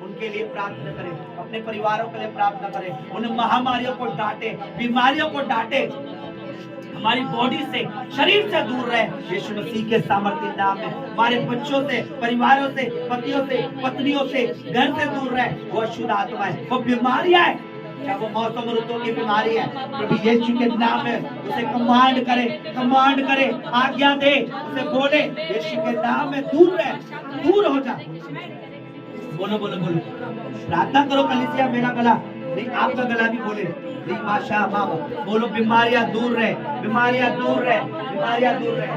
उनके लिए प्रार्थना करें, अपने परिवारों के लिए प्रार्थना करें, उन महामारियों को डांटे, बीमारियों को डांटे, हमारी बॉडी से, शरीर से दूर रहे यीशु मसीह के सामर्थ्य नाम में, हमारे बच्चों से, परिवारों से, पतियों से, पत्नियों से, घर से दूर रहे वो अशुद्ध आत्मा है, वो बीमारियां है, क्या वो मौसम ऋतु की बीमारी है प्रभु यीशु के नाम में उसे कमांड करे, आज्ञा दे, उसे बोले यीशु के नाम में दूर रहे, दूर हो जा। बोलो बोलो बोलो, प्रार्थना करो कलीसिया, मेरा गला नहीं आपका गला भी बोले, माशा बाबा बोलो, बीमारियां दूर रहे, बीमारियां दूर रहे, बीमारियां दूर रहे,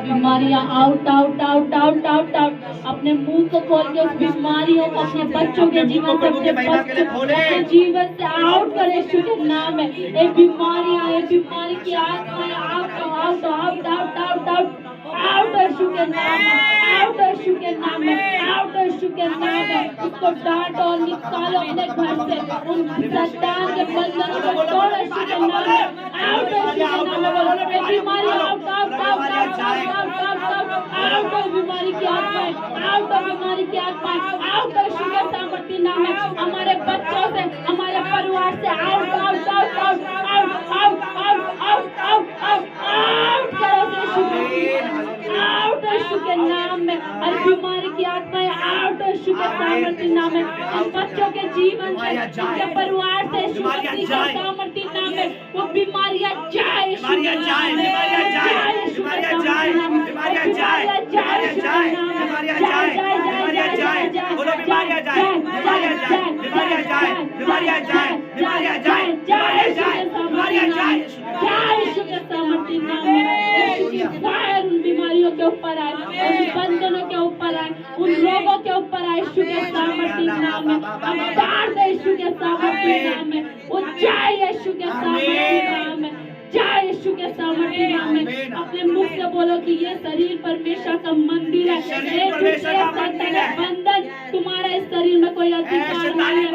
बीमारियां out out out out out out, अपने मुंह को खोल के उस बीमारियों को अपने बच्चों के जीवन से, अपने बच्चों के जीवन से आउट करे यीशु के नाम में। ये बीमारियां, ये बीमारी की आत्मा out out out out out out out यीशु के नाम में, आउट यीशु के नाम में, आउट यीशु के नाम में। उसको डांटो और निकालो अपने घर से, उन शैतान के बंधनों को तोड़ो यीशु के नाम में, आउट यीशु के नाम में। ये बीमारी out out out out out out out out, बीमारी की आत्मा, आउट बीमारी की आत्मा, आउट यीशु के सामर्थ्य नाम में। हमारे बच्चों से, हमारे परिवार से out out out out out out out out out out out करो यीशु के, आउट यीशु के नाम में। हर बीमारी की आत्माएं आउट यीशु के सामर्थ्य नाम में। उन बच्चों के जीवन से, उनके परिवार से यीशु के सामर्थ्य नाम में वो बीमारियां जाए, बीमारियां जाए, बीमारियां जाए, बीमारियां जाए, बीमारियां जाए, बीमारियां जाए, बीमारियां जाए, बीमारियां जाए, बोलो बीमारियां जाए, बीमारियां जाए, बीमारियां जाए, बीमारियां जाए, बीमारियां जाए, बीमारियां जाए, बीमारियां जाए, जाए यीशु के सामर्थ्य नाम में। यीशु की फायर उन बीमारियों के ऊपर आए, उन बंधनों के ऊपर आए, उन रोगों के ऊपर आए यीशु के सामर्थ्य नाम में। हम डाल दे यीशु के सामर्थ्य नाम में, वो जाए यीशु के सामर्थ्य नाम में, जाए यीशु के सामर्थ्य नाम में। अपने मुख से बोलो कि ये शरीर परमेश्वर का मंदिर है, ये बंधन तुम्हारा इस शरीर में कोई अधिकार नहीं है।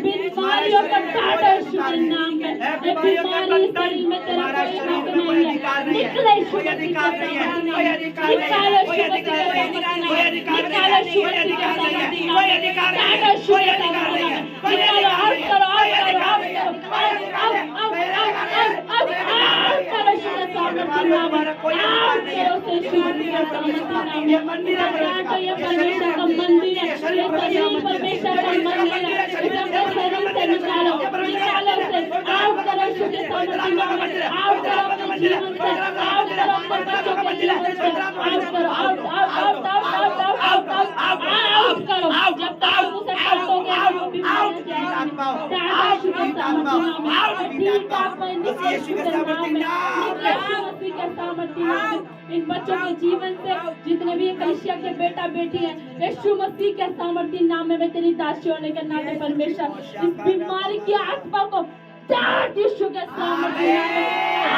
बीमारियों को काटो यीशु के नाम में। ये बीमारी इस शरीर में तेरा कोई हक नहीं है। निकले यीशु के सामर्थ्य नाम में। निकालो यीशु के सामर्थ्य नाम में। निकालो यीशु के सामर्थ्य नाम में। काटो यीशु के सामर्थ्य नाम में। निकालो, आउट करो, आउट करो, आउट करो, आउट करो यीशु के सामर्थ्य नाम में। आउट करो से यीशु के सामर्थ्य नाम में। काटो, ये परमेश्वर का मंदिर है, ये शरीर परमेश्वर का मंदिर है। इसे अपने शरीर से निकालो, निकालो से, आउट करो यीशु के सामर्थ्य नाम में। आउट करो अपने जीवन से, आउट करो अपने बच्चों के जीवन से, आउट करो, out out out out out out out out करो। जब तक तुम उसे काटोगे वो बीमारी जाएगी। काटो यीशु के सामर्थ्य नाम में। ठीक आत्मा निकले यीशु के नाम में। निकले यीशु मसीह के सामर्थ्य नाम में। इन बच्चों के जीवन से जितने भी कलीसिया के बेटा बेटी हैं, यीशु मसीह के सामर्थ्य नाम में मैं तेरी दासी होने के नाते परमेश्वर इस बीमारी की आत्मा को डांट यीशु के सामर्थ्य नाम में।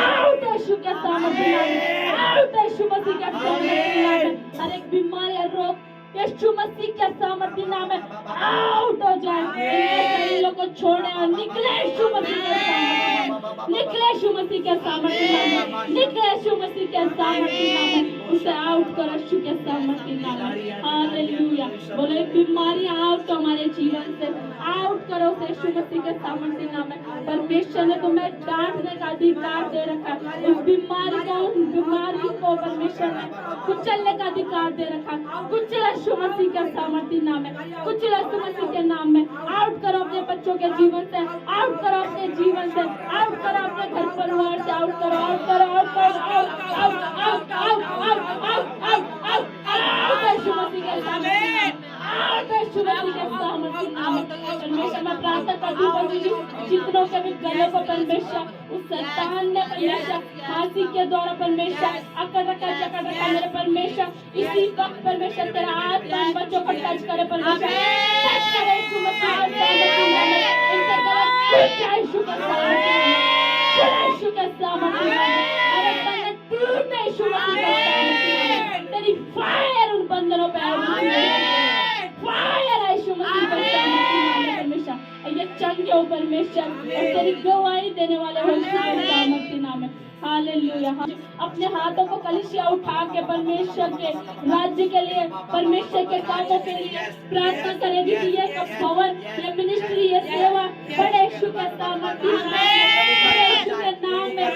आउट यीशु के सामर्थ्य नाम में। आउट यीशु मसीह के सामर्थ्य नाम में। हर एक बीमारी और रोग यीशु मसीह के सामर्थ्य नाम में आउट हो जाए। इन शरीरों को छोड़े और निकले यीशु मसीह के सामर्थ्य नाम में। निकले यीशु मसीह के सामर्थ्य नाम में। निकले यीशु मसीह के सामर्थ्य नाम में। उसे आउट करो यीशु के सामर्थ्य नाम में। हालेलुया। बोले बीमारी आउट हमारे जीवन से, आउट करो उसे यीशु मसीह के सामर्थ्य नाम में। परमेश्वर ने तुम्हें डांटने का अधिकार दे रखा है। उस बीमारी का, उस बीमारी को परमेश्वर ने कुचलने का अधिकार दे रखा है। कुचला यीशु मसीह के सामर्थ्य नाम में। कुचला यीशु मसीह के नाम में। आउट करो अपने बच्चों के जीवन से, आउट करो अपने जीवन से, आउट करो अपने घर परिवार से, आउट करो, आउट करो, आउट करो, out out out out out out out out out यीशु मसीह के सामर्थ्य नाम में। आउट यीशु मसीह के सामर्थ्य नाम में। परमेश्वर मैं प्रार्थना करती हूँ जितनों के भी गले को परमेश्वर उस शैतान ने परमेश्वर फांसी के द्वारा परमेश्वर अकड़ रखा, जकड़ रखा, मेरे परमेश्वर इसी वक्त परमेश्वर तेरा हाथ इन बच्चों को टच करे परमेश्वर। टच करे यीशु मसीह के सामर्थ्य नाम में। इनके गले टूट जाए यीशु के सामर्थ्य नाम में। यीशु के सामर्थ्य नाम में। अरे बंधन टूट यीशु मसीह के सामर्थ्य नाम में। तेरी फायर उन बंधनों पे फायर यीशु मसीह के सामर्थ्य नाम में परमेश्वर। ये चंगे हो परमेश्वर और तेरी गवाही देने वाले हो यीशु के सामर्थ्य नाम में। हालेलुया। अपने हाथों को कलीसिया उठा के परमेश्वर के राज्य के लिए, परमेश्वर के कामों के लिए प्रार्थना करेगी कि ये भवन, ये मिनिस्ट्री, ये सेवा बड़े यीशु के सामर्थ्य नाम में, बड़े यीशु के नाम में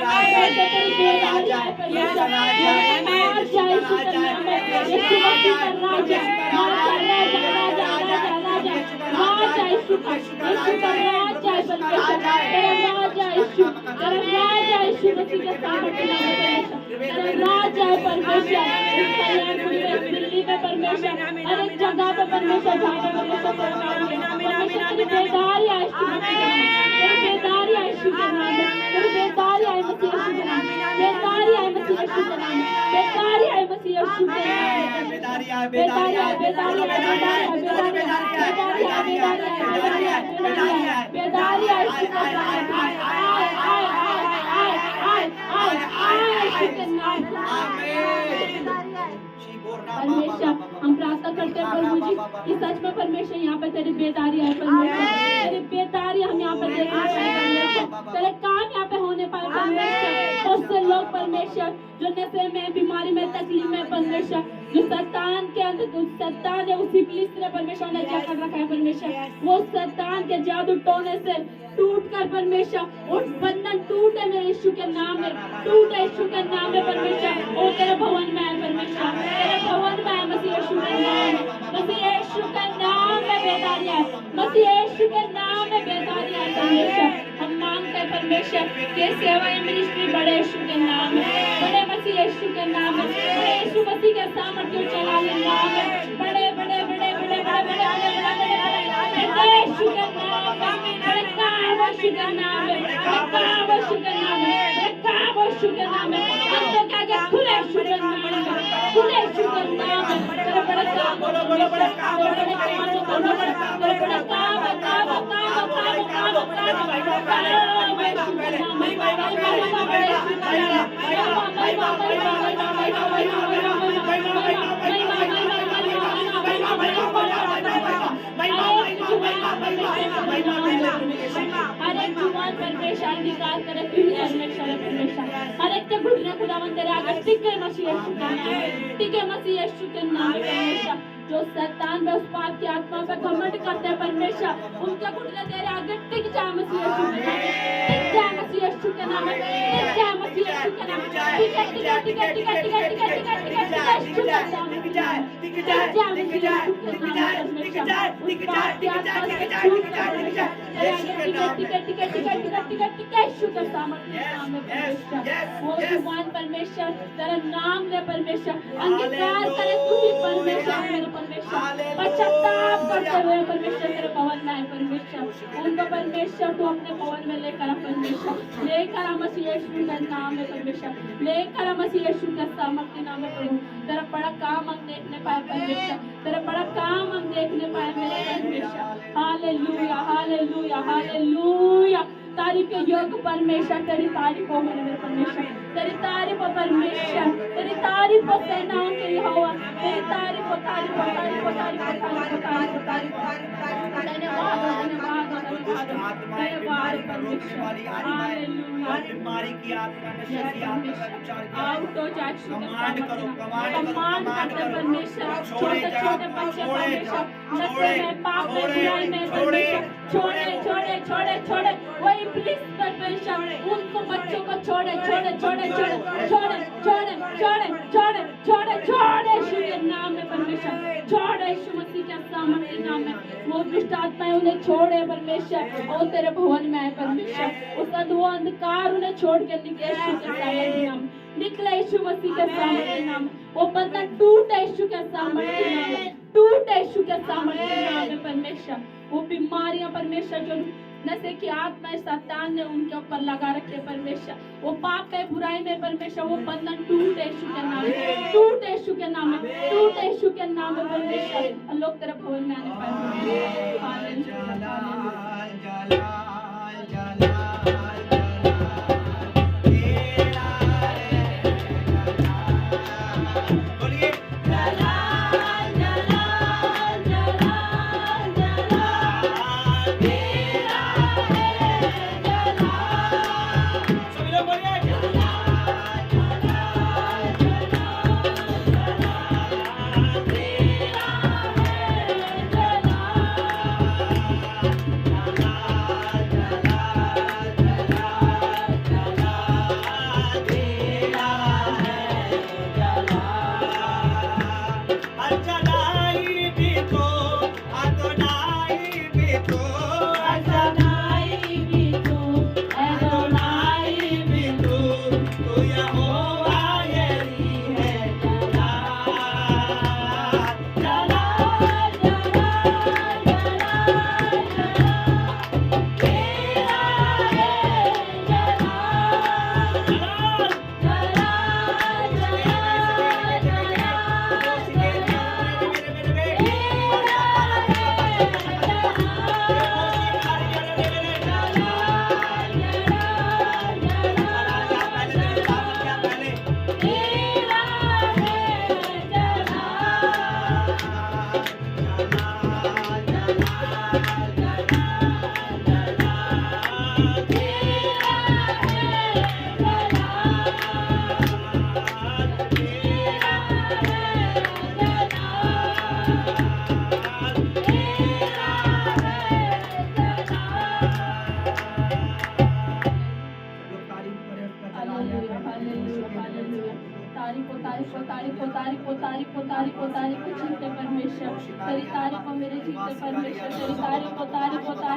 तेरी बेदारी है परमेश्वर। आज जाए यीशु के नाम में। यीशु मसीह का राज्य, राजा राजा राजा राजा राजा राजा यीशु का, यीशु का राजा है परमेश्वर। तेरा राजा यीशु, तेरा राजा यीशु मसीह के सामर्थ्य नाम में परमेश्वर। तेरा राजा है परमेश्वर। इस कल्याणपुरी में, दिल्ली में परमेश्वर, हर एक जगह पे परमेश्वर, जहाँ पे परमेश्वर तेरा नाम है परमेश्वर। तेरी बेदारी है यीशु मसीह के नाम में। तेरी बेदारी है यीशु के नाम में। तेरी बेदारी है मसीह यीशु के नाम में। बेदारी है मसीह यीशु के नाम में। बेदारी है मसीह यीशु के नाम में। बेदारी है, बेदारी है, बेदारी है, बेदारी है, बेदारी है, बेदारी है, बेदारी है, बेदारी है, बेदारी है, बेदारी है यीशु के नाम में। आए आए आए आए आए आए यीशु के नाम में। परमेश्वर हम प्रार्थना करते हैं प्रभु जी कि सच में परमेश्वर यहाँ पे तेरी बेदारी है परमेश्वर। तेरी बेदारी हम यहाँ पे देखना चाहिए परमेश्वर। तेरे काम यहाँ पे होने पाए परमेश्वर। बहुत से लोग परमेश्वर जो नशे में, बीमारी में, तकलीफ में परमेश्वर, जो शैतान के अंदर, शैतान है उसी इब्लीस ने परमेश्वर ने जकड़ रखा है परमेश्वर। वो शैतान के जादू टोने से टूट कर परमेश्वर उस बंधन टूटे मेरे यीशु के नाम में, टूटे यीशु के नाम में परमेश्वर। वो तेरे भवन में है परमेश्वर, तेरे भवन में है मसीह यीशु के नाम में। मसीह यीशु के नाम में बेदारी है, मसीह यीशु के नाम में बेदारी है परमेश्वर। हम मांगते हैं परमेश्वर के सेवा मिनिस्ट्री बड़े यीशु के नाम में, बड़े मसीह यीशु के नाम में, बड़े यीशु मसीह के सामर्थ्य चलाने नाम में, बड़े बड़े बड़े बड़े बड़े बड़े बड़े यीशु के नाम में, बड़े काम यीशु के नाम में, बड़े काम यीशु के नाम में, बड़े काम यीशु के नाम में। हम तो क्या क्या खुले यीशु के नाम में, खुले यीशु के नाम में। तेरे बड़े काम, तेरे बड़े काम, तेरे बड़े काम, तेरे बड़े काम, काम काम काम काम काम काम यीशु के नाम में, बड़े यीशु हर एक जुबान परमेश्वर अधिकार करे तू ही परमेश्वर है परमेश्वर हर एक के घुटने खुदावन तेरे आगे टिके मसीह यीशु के नाम में टिके मसीह यीशु के नाम में परमेश्वर जो शैतान में उस पाप की आत्मा पे घमंड करते हैं परमेश्वर उनके घुटने तेरे आगे टिक जाए मसीह यीशु के नाम में टिक जाए मसीह यीशु के नाम में टिक जाए मसीह यीशु के नाम में टिक जाए टिक जाए टिक जाए टिक जाए टिक जाए टिक जाए टिक जाए टिक जाए टिक जाए टिक जाए टिक जाए टिक जाए टिक जाए टिक जाए टिक जाए टिक जाए टिक जाए टिक जाए यीशु के नाम में टिक टिक टिक टिक टिक टिक यीशु के सामर्थ्य नाम में परमेश्वर वो जुबान परमेश्वर तेरा नाम ले परमेश्वर अंगीकार करे तू ही परमेश्वर मेरे परमेश्वर पश्चाताप करते हुए परमेश्वर तेरे भवन में आए परमेश्वर उनको परमेश्वर तू अपने भवन में लेकर आ परमेश्वर लेकर आ मसीह यीशु के नाम में परमेश्वर लेकर आ मसीह यीशु के सामर्थ्य नाम में प्रभु तेरा बड़ा काम हम देखने पाए परमेश्वर तेरा बड़ा काम हम देखने पाए मेरे परमेश्वर हालेलुया हालेलुया हालेलुया तारीफ के योग्य परमेश्वर तेरी तारीफ हो मेरे परमेश्वर तेरी तारीफ हो परमेश्वर तेरी तारीफ हो सेनाओं के यहोवा तेरी तारीफ हो तारीफ हो तारीफ हो तारीफ हो तारीफ हो तारीफ हो तारीफ हो धन्यवाद धन्यवाद धन्यवाद धन्यवाद परमेश्वर हालेलुया बीमारी की आत्मा नशे की आत्मा आउट हो जाए कमांड करो कमांड करते परमेश्वर छोटे छोटे बच्चे परमेश्वर नशे में पाप में बुराई में परमेश्वर छोड़े छोड़े छोड़े छोड़े वही प्लीज परमेश्वर उनको बच्चों को छोड़े छोड़े छोड़े छोड़े छोड़े छोड़े छोड़े छोड़े छोड़े छोड़े यीशु के नाम में परमेश्वर छोड़े यीशु मसीह के सामर्थ्य नाम में वो दुष्ट आत्माएं उन्हें छोड़े परमेश्वर और तेरे भवन में आए परमेश्वर उसका वो अंधकार उन्हें छोड़ के निकले यीशु के सामर्थ्य नाम निकले यीशु मसीह के सामर्थ्य नाम वो बंधन टूटे यीशु के सामर्थ्य नाम टूटे यीशु के सामर्थ्य नाम में परमेश्वर वो बीमारियां परमेश्वर जो नशे की आत्मा शैतान ने उनके ऊपर लगा रखे परमेश्वर वो पाप है बुराई में परमेश्वर वो बंधन टूटे यीशु के नाम में टूटे यीशु के नाम में टूटे यीशु के नाम में परमेश्वर लोग तेरे भवन में आने पाए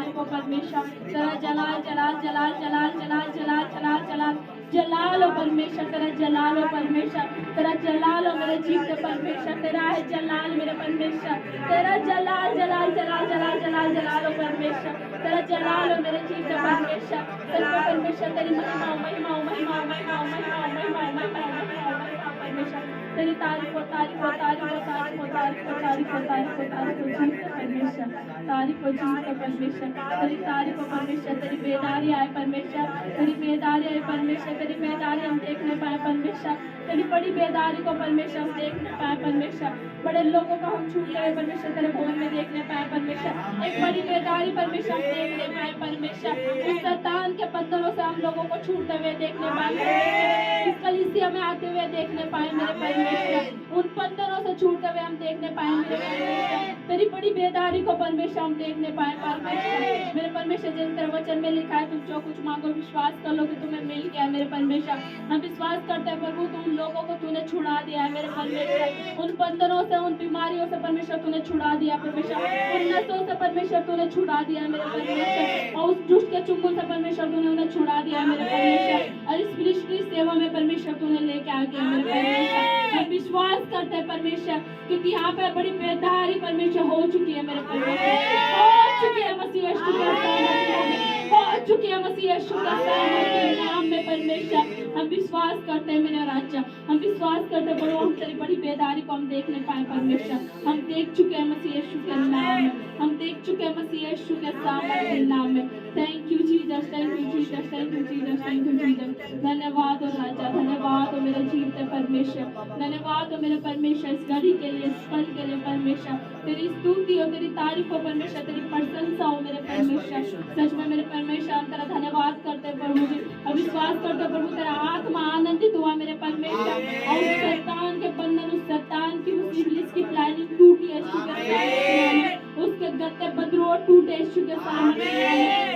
तेरा जलाल जलाल जलाल जलाल जलाल जलाल जलाल जलाल जलाल हो परमेश्वर तेरा जलाल हो परमेश्वर तेरा जलाल हो मेरे जीव के परमेश्वर तेरा है जलाल मेरे परमेश्वर तेरा जलाल जलाल जलाल जलाल जलाल जलाल हो परमेश्वर तेरा जलाल हो मेरे जीव के परमेश्वर तेरा परमेश्वर तेरी महिमा महिमा महिमा महिमा महिमा महिमा महिमा परमेश्वर तेरी तारीफ हो, तारीफ हो, तारीफ हो, तारीफ हो, तारीफ हो, तारीफ हो, तारीफ हो, तारीफ हो, जीवित है परमेश्वर, तारीफ हो, जीवित है परमेश्वर, तेरी तारीफ हो परमेश्वर, तेरी बेदारी आए परमेश्वर, तेरी बेदारी आए परमेश्वर, तेरी बेदारी हम देखने पाए परमेश्वर, तेरी बड़ी बेदारी को परमेश्वर हम देखने पाए परमेश्वर, बड़े लोगों को हम छूट गए परमेश्वर, तेरे भवन में देखने पाए परमेश्वर, एक बड़ी बेदारी परमेश्वर हम देखने पाए परमेश्वर, उस शैतान के बंधनों से हम लोगों को छूटते हुए देखने पाए परमेश्वर, इस कलीसिया में आते हुए देखने पाए मेरे परमेश्वर, उन बंधनों से छूटते हुए हम देखने पाए मेरे परमेश्वर, तेरी बड़ी बेदारी को परमेश्वर हम देखने पाए परमेश्वर, मेरे परमेश्वर, जैसे तेरे वचन में लिखा है, तुम जो कुछ मांगो विश्वास कर लो कि तुम्हें मिल गया मेरे परमेश्वर, हम विश्वास करते हैं प्रभु, तो उन लोगों को तूने छुड़ा दिया है मेरे परमेश्वर, उन बंधनों से, उन बीमारियों से परमेश्वर तूने छुड़ा दिया परमेश्वर, उन नसों से परमेश्वर तूने छुड़ा दिया मेरे परमेश्वर, और उस दुष्ट के चुंगल से परमेश्वर तूने उन्हें छुड़ा दिया मेरे परमेश्वर, और इस मिनिस्ट्री सेवा में परमेश्वर तूने लेके आ गया मेरे परमेश्वर, हम विश्वास करते हैं परमेश्वर, क्योंकि यहाँ पे बड़ी बेदारी परमेश्वर हो चुकी है मेरे परमेश्वर, हो चुकी है मसीह यीशु के हो चुकी है मसीह यीशु के नाम में परमेश्वर, हम विश्वास करते हैं मेरे राजा, हम विश्वास करते हैं प्रभु, हम तेरी बड़ी बेदारी को हम देखने पाए परमेश्वर, हम देख चुके हैं मसीह यीशु के नाम में, हम देख चुके हैं मसीह यीशु के सामर्थ्य के नाम में, thank you Jesus, thank you Jesus, thank you Jesus, thank you Jesus, धन्यवाद हो राजा, धन्यवाद हो मेरे जीवित परमेश्वर, धन्यवाद हो मेरे परमेश्वर, इस घड़ी के लिए, इस पल के लिए परमेश्वर, तेरी स्तुति हो, तेरी तारीफ हो परमेश्वर, तेरी प्रशंसा हो मेरे परमेश्वर, सच में मेरे परमेश्वर हम तेरा धन्यवाद करते हैं प्रभु जी, हम विश्वास करते हैं प्रभु, तेरा आत्मा आनंदित हुआ मेरे परमेश्वर, और उस शैतान के बंधन, उस शैतान की उस इब्लिस की प्लानिंग टूटी है यीशु के सामने, उसके गत्ते बद्रोह टूटे यीशु के सामने,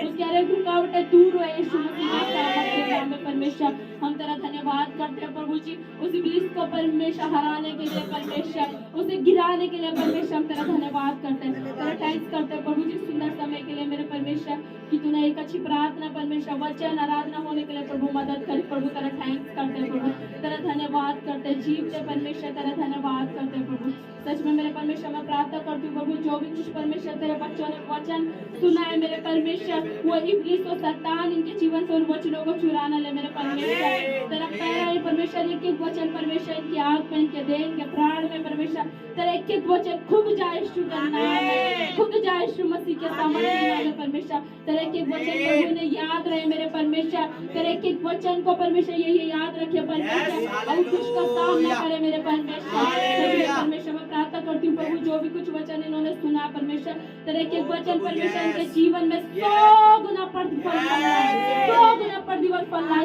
उसके हर एक रुकावटें दूर हुए यीशु मसीह के सामने नाम में परमेश्वर, हम तेरा धन्यवाद करते हैं प्रभु जी, उस इब्लिस को परमेश्वर हराने के लिए परमेश्वर, उसे गिराने के लिए परमेश्वर हम तेरा धन्यवाद करते हैं, तेरा थैंक्स करते हैं प्रभु जी, सुंदर समय के लिए मेरे परमेश्वर, कि तूने एक अच्छी प्रार्थना परमेश्वर, वचन आराधना होने के लिए प्रभु मदद करी प्रभु, तेरा थैंक्स करते हैं प्रभु, तेरा धन्यवाद करते हैं, जीवते परमेश्वर तेरा धन्यवाद करते हैं प्रभु, सच में मेरे परमेश्वर मैं प्रार्थना करती हूँ प्रभु, जो भी कुछ परमेश्वर तेरे बच्चों ने वचन सुना है मेरे परमेश्वर, वो इब्लिस और शैतान इनके जीवन से उन वचनों को चुराना ले मेरे परमेश्वर, तेरा प्यारा है परमेश्वर, एक एक वचन परमेश्वर इनकी आंख में, इनके देह, इनके प्राण में परमेश्वर, तेरा एक एक वचन खुद जाए यीशु का नाम में, खुद जाए यीशु मसीह के सामर्थ्य नाम में परमेश्वर, तेरा एक एक वचन प्रभु ने याद रहे मेरे परमेश्वर, तेरे एक एक वचन को परमेश्वर ये याद रखे परमेश्वर, और कुछ का सामना करे मेरे परमेश्वर, मैं प्रार्थना करती हूँ प्रभु, जो भी कुछ वचन इन्होंने सुना परमेश्वर, तेरे एक एक वचन परमेश्वर इनके जीवन में 100 गुना प्रतिफल लाए, 100 गुना प्रतिफल लाए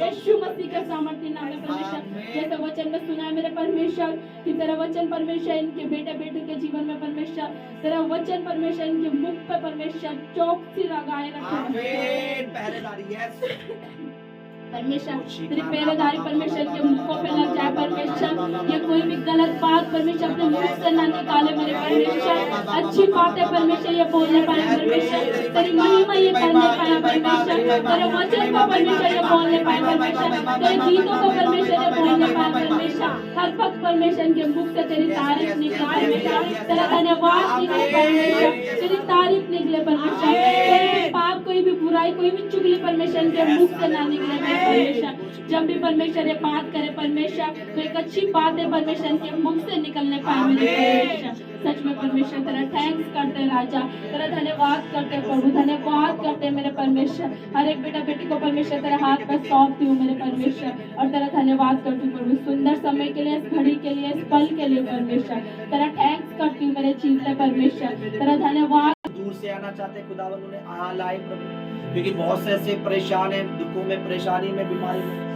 यीशु मसीह के सामर्थ्य नाम में परमेश्वर, जैसे वचन में सुना है मेरे परमेश्वर, कि तेरा वचन परमेश्वर इनके बेटे बेटे के जीवन में परमेश्वर, तेरा वचन परमेश्वर इनके मुख पे परमेश्वर चौकसी लगाए रखे परमेश्वर, तेरी पहरेदारी परमेश्वर के मुखों पे लग जाए परमेश्वर, ये कोई भी गलत बात परमेश्वर अपने मुख से ना निकाले मेरे परमेश्वर, अच्छी बातें परमेश्वर ये बोलने पाए परमेश्वर, तेरी महिमा ये करने पाए परमेश्वर, तेरे वचन को परमेश्वर ये बोलने पाए परमेश्वर, तेरे गीतों को परमेश्वर ये बोलने पाए परमेश्वर, हर वक्त परमेश्वर के मुख से तेरी तारीफ निकले परमेश्वर, तेरा धन्यवाद निकले परमेश्वर, तेरी तारीफ निकले परमेश्वर, कोई भी पाप, कोई भी बुराई, कोई भी चुगली परमेश्वर के मुख से ना निकले परमेश्वर, जब भी परमेश्वर ये बात करे परमेश्वर, तो एक अच्छी बात है परमेश्वर के मुख से निकलने पाए मेरे परमेश्वर, सच में परमेश्वर तेरा थैंक्स करते हैं राजा, तेरा धन्यवाद करते हैं प्रभु, धन्यवाद करते हैं मेरे परमेश्वर, हर एक बेटा बेटी को परमेश्वर तेरे हाथ में सौंपती हूँ मेरे परमेश्वर, और तेरा धन्यवाद करती हूँ प्रभु, सुंदर समय के लिए, इस घड़ी के लिए, इस पल के लिए परमेश्वर, तेरा थैंक्स करती हूँ मेरे जीवते परमेश्वर, तेरा धन्यवाद। दूर से आना चाहते खुदावन उन्हें आ लाए प्रभु, क्योंकि बहुत से ऐसे परेशान हैं, दुखों में, परेशानी में, बीमारी में,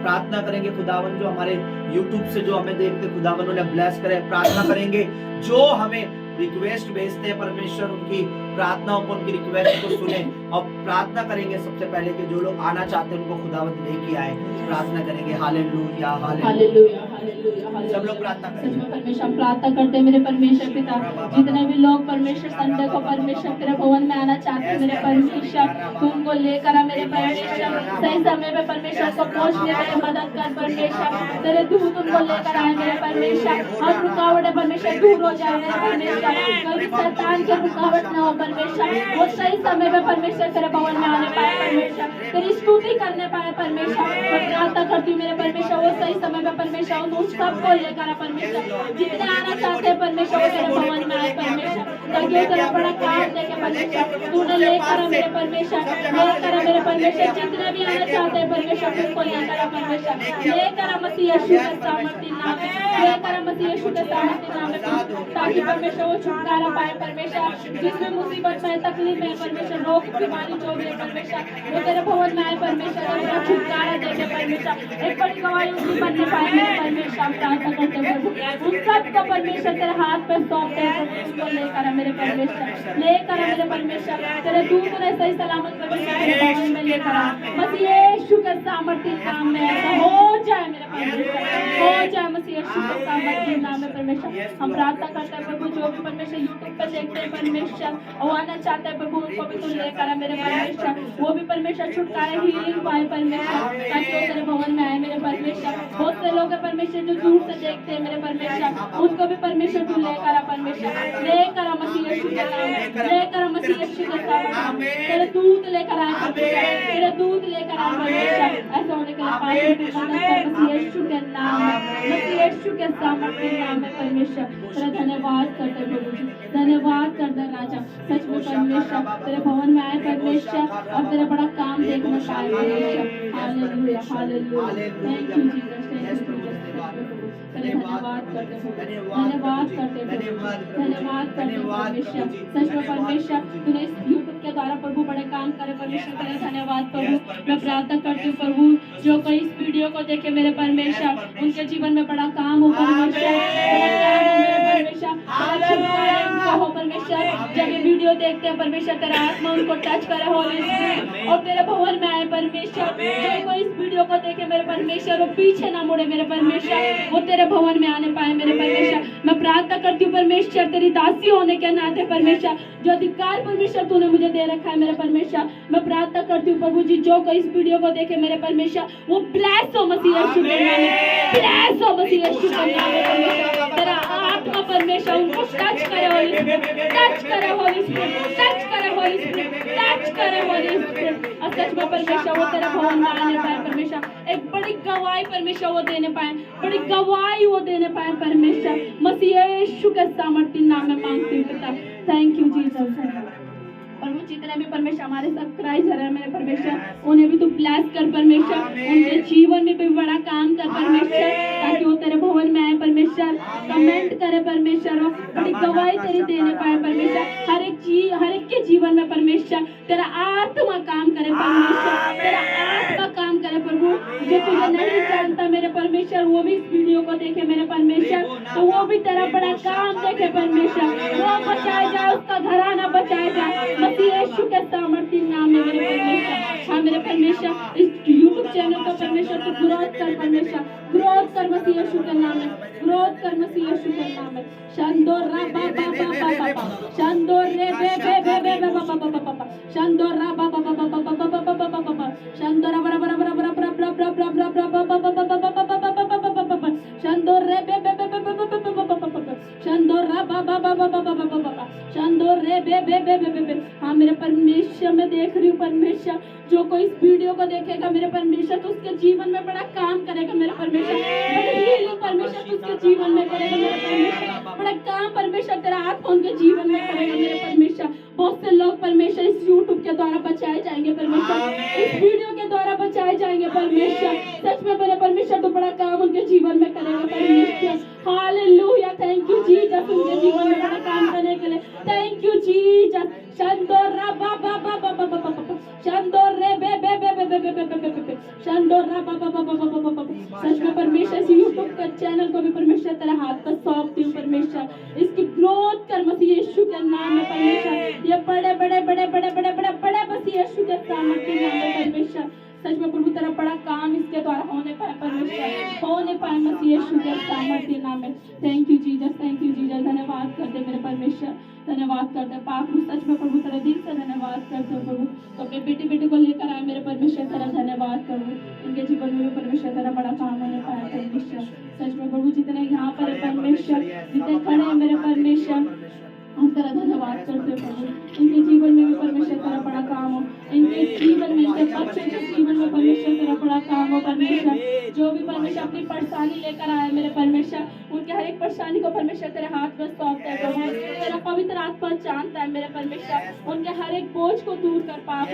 प्रार्थना करेंगे खुदावन, जो हमारे YouTube से जो हमें देखते खुदावन उन्हें ब्लेस करे, प्रार्थना करेंगे जो हमें रिक्वेस्ट भेजते हैं परमेश्वर, उनकी प्रार्थनाओं को, उनकी रिक्वेस्ट को सुने, और प्रार्थना करेंगे सबसे पहले कि जो लोग आना चाहते हैं उनको खुदावंत लेके आए, प्रार्थना करेंगे हालेलुया हालेलुया हालेलुया, सब लोग प्रार्थना करेंगे परमेश्वर, प्रार्थना करते हैं मेरे परमेश्वर पिता, जितने भी लोग परमेश्वर संडे को परमेश्वर तेरे भवन में आना चाहते हैं मेरे परमेश्वर, तू उनको लेकर आ मेरे परमेश्वर, सही समय में परमेश्वर को पहुंचने में मदद कर परमेश्वर, तेरे दूत उनको लेकर आए मेरे परमेश्वर, हर रुकावटें परमेश्वर दूर हो जाए मेरे परमेश्वर, कभी शैतान की रुकावट ना हो परमेश्वर, वो सही समय में परमेश्वर तेरे भवन में आने पाए परमेश्वर, तेरी स्तुति करने पाए परमेश्वर। मैं प्रार्थना करती हूँ मेरे परमेश्वर, वो सही समय में परमेश्वर उन सबको लेकर आ परमेश्वर, जितने आना चाहते हैं परमेश्वर वो तेरे भवन में आए परमेश्वर, ताकि वो तेरा बड़ा काम देखे परमेश्वर। तूने लेकर आ मेरे परमेश्वर, लेकर आ मेरे परमेश्वर, जितने भी आना चाहते हैं परमेश्वर उनको लेकर आ परमेश्वर, लेकर आ मसीह यीशु के सामर्थ्य नाम में, लेकर आ मसीह यीशु के सामर्थ्य नाम में, ताकि परमेश्वर वो छुटकारा पाए परमेश्वर, जिसमें मुसीबत में तकलीफ में परमेश्वर, रोग बीमारी जो भी है परमेश्वर, वो तेरे भवन में आए परमेश्वर, तेरा छुटकारा देके परमेश्वर, एक बड़ी गवाही उनकी बनने पाए मेरे परमेश्वर। प्रार्थना करते प्रभु उन सबको परमेश्वर तेरे हाथ पे सौंपते हैं, उनको लेकर आ मेरे परमेश्वर, लेकर आ मेरे परमेश्वर, तेरे दूत ने सही सलामत परमेश्वर तेरे भवन में लेकर आ, मसीह यीशु के सामर्थ्य नाम में ऐसा हो जाए मेरे परमेश्वर, हो जाए मसीह यीशु के सामर्थ्य नाम में परमेश्वर। हम प्रार्थना करते हैं प्रभु जो भी परमेश्वर यूट्यूब पे देखते हैं परमेश्वर और आना चाहते हैं प्रभु, उनको भी तू लेकर आ मेरे परमेश्वर, वो भी परमेश्वर छुटकारा हीलिंग पाए परमेश्वर, ताकि वो तेरे भवन में आए मेरे परमेश्वर। बहुत से लोग हैं परमेश्वर जो दूर से देखते हैं मेरे परमेश्वर, उनको भी परमेश्वर तू लेकर आ परमेश्वर, लेकर आ मसीह यीशु के नाम में, लेकर आ मसीह यीशु के नाम में, तेरे दूत लेकर आए परमेश्वर, तेरे दूत लेकर आए परमेश्वर, ऐसा होने के लिए मसीह यीशु के नाम में, मसीह यीशु के सामर्थ्य नाम में परमेश्वर। तेरा धन्यवाद करते प्रभु जी, धन्यवाद करते राजा, सच में परमेश्वर तेरे भवन में आए परमेश्वर और तेरा बड़ा काम देखने पाए परमेश्वर। Hallelujah hallelujah, thank you Jesus, thank you Jesus. धन्यवाद करते प्रभु, धन्यवाद करते प्रभु, धन्यवाद करते परमेश्वर, सच में परमेश्वर तूने इस यूट्यूब के द्वारा प्रभु बड़े काम करे परमेश्वर, तेरा धन्यवाद प्रभु। मैं प्रार्थना करती हूँ प्रभु जो कोई इस वीडियो को देखे मेरे परमेश्वर, उनके जीवन में बड़ा काम हो परमेश्वर, बड़ा काम हो मेरे परमेश्वर, बड़ा छुटकारा उनको हो परमेश्वर। जब ये वीडियो देखते हैं परमेश्वर तेरा आत्मा उनको टच करे होली स्पिरिट और तेरे भवन में आए परमेश्वर। जो कोई इस वीडियो को देखे मेरे परमेश्वर वो पीछे ना मुड़े मेरे परमेश्वर, वो तेरे भवन में आने पाए मेरे परमेश्वर। मैं प्रार्थना करती हूँ परमेश्वर तेरी दासी होने के नाते परमेश्वर, जो अधिकार परमेश्वर तूने मुझे दे रखा है मेरे परमेश्वर, मैं प्रार्थना करती हूँ प्रभु जी जो कोई इस वीडियो को देखे मेरे परमेश्वर वो ब्लेस हो मसीह यीशु के नाम में, ब्लेस हो मसीह यीशु के नाम में परमेश्वर। तेरा आत्मा परमेश्वर उनको टच करे होली स्पिरिट, टच करे होली स्पिरिट, टच करे होली स्पिरिट, टच करे होली स्पिरिट। और सच में परमेश्वर वो तेरे भवन में आने पाए परमेश्वर, एक बड़ी गवाही परमेश्वर वो देने पाए, बड़ी गवाही वो देने पाए परमेश्वर, मसीह यीशु के सामर्थ्य नाम में मांगती हूँ पिता। Thank you Jesus. प्रभु जितने भी परमेश्वर हमारे सब्सक्राइबर है मेरे परमेश्वर उन्हें भी तू ब्लेस कर परमेश्वर, उनके जीवन में भी बड़ा काम कर परमेश्वर, ताकि वो तेरे भवन में आए परमेश्वर, कमेंट करे परमेश्वर, बड़ी गवाही तेरी देने पाए परमेश्वर, हर एक के जीवन में परमेश्वर तेरा आत्मा काम करे परमेश्वर, तेरा आत्मा काम करे प्रभु। जो तुझे नहीं जानता मेरे परमेश्वर वो भी इस वीडियो को देखे मेरे परमेश्वर, तो वो भी तेरा बड़ा काम देखे परमेश्वर, वो बचाया जाए, उसका घराना बचाया जाए मसीह यीशु के सामर्थ्य नाम में मेरे परमेश्वर। हाँ मेरे परमेश्वर इस यूट्यूब चैनल का परमेश्वर तो ग्रोथ कर परमेश्वर, ग्रोथ कर मसीह यीशु के नाम में, ग्रोथ कर मसीह यीशु के नाम में। शांदोर रा बा बा बा बा बा बा, शांदोर रे बे बे बे बे बे बा बा बा बा बा, शांदोर रा बा बा बा बा बा बा बा बा बा बा बा, शांदोर बरा बरा बरा बरा बरा बरा बरा बरा बरा बरा बा बा बा बा बा बा बा बा बा बा बा बा, शांदोर रे बे बे बे बे बे बे बे बे बे बे, शांदोर रा बा बा बा बा बा बा बा बा बा, शांदोर रे बे बे बे बे बे। हाँ मेरे परमेश्वर मैं देख रही हूँ परमेश्वर जो कोई इस वीडियो को देखेगा मेरे परमेश्वर तो उसके जीवन में बड़ा काम करेगा मेरे परमेश्वर, बड़ी हीलिंग परमेश्वर तो उसके जीवन में करेगा मेरे परमेश्वर, बड़ा काम परमेश्वर तेरा आत्मा उनके जीवन में करेगा मेरे परमेश्वर। बहुत से लोग परमेश्वर इस यूट्यूब के द्वारा बचाए जाएंगे परमेश्वर, इस वीडियो के द्वारा बचाए जाएंगे परमेश्वर, सच में मेरे परमेश्वर तो बड़ा काम उनके जीवन में करेगा परमेश्वर। हालेलुया, थैंक यू जीसस उनके जीवन में बड़ा काम करने के लिए, थैंक यू जीसस। शांदोर रा बा बा बा बा बा बा बा, शांदोर रे बे बे बे बे बे बे बे बे बे, शांदोर रा बा बा बा बा बा बा बा। सच में परमेश्वर इस यूट्यूब का चैनल को भी परमेश्वर तेरे हाथ पर सौंपती हूँ परमेश्वर, इसकी ग्रोथ कर मसीह यीशु के नाम में परमेश्वर, ये बड़े बड़े बड़े बड़े बड़े बड़े बड़े मसीह यीशु के सामर्थ्य नाम में परमेश्वर। सच में प्रभु तेरा बड़ा काम इसके द्वारा होने पाए परमेश्वर, होने पाए मसीह यीशु के सामर्थ्य नाम में। Thank you Jesus, thank you Jesus. धन्यवाद करते मेरे परमेश्वर, धन्यवाद करते पाक रूह, सच में प्रभु तेरे दिल से धन्यवाद करते प्रभु। तो अपने बेटी को लेकर आए मेरे परमेश्वर, तेरा धन्यवाद करूँ, इनके जीवन में भी परमेश्वर तेरा बड़ा काम होने पाया परमेश्वर। सच में प्रभु जितने यहाँ पर है परमेश्वर, जितने खड़े हैं मेरे परमेश्वर, हम तेरा धन्यवाद धन्यवाद करते हैं प्रभु, इनके जीवन में भी परमेश्वर तेरा बड़ा काम हो, इनके जीवन में, इनके बच्चों के जीवन में परमेश्वर तेरा बड़ा काम हो परमेश्वर। जो भी परमेश्वर अपनी परेशानी लेकर आए मेरे परमेश्वर, उनके हर एक परेशानी को परमेश्वर तेरे हाथ में सौंपते हैं प्रभु। तेरा पवित्र आत्मा जानता है मेरे परमेश्वर, उनके हर एक बोझ को दूर कर पाए,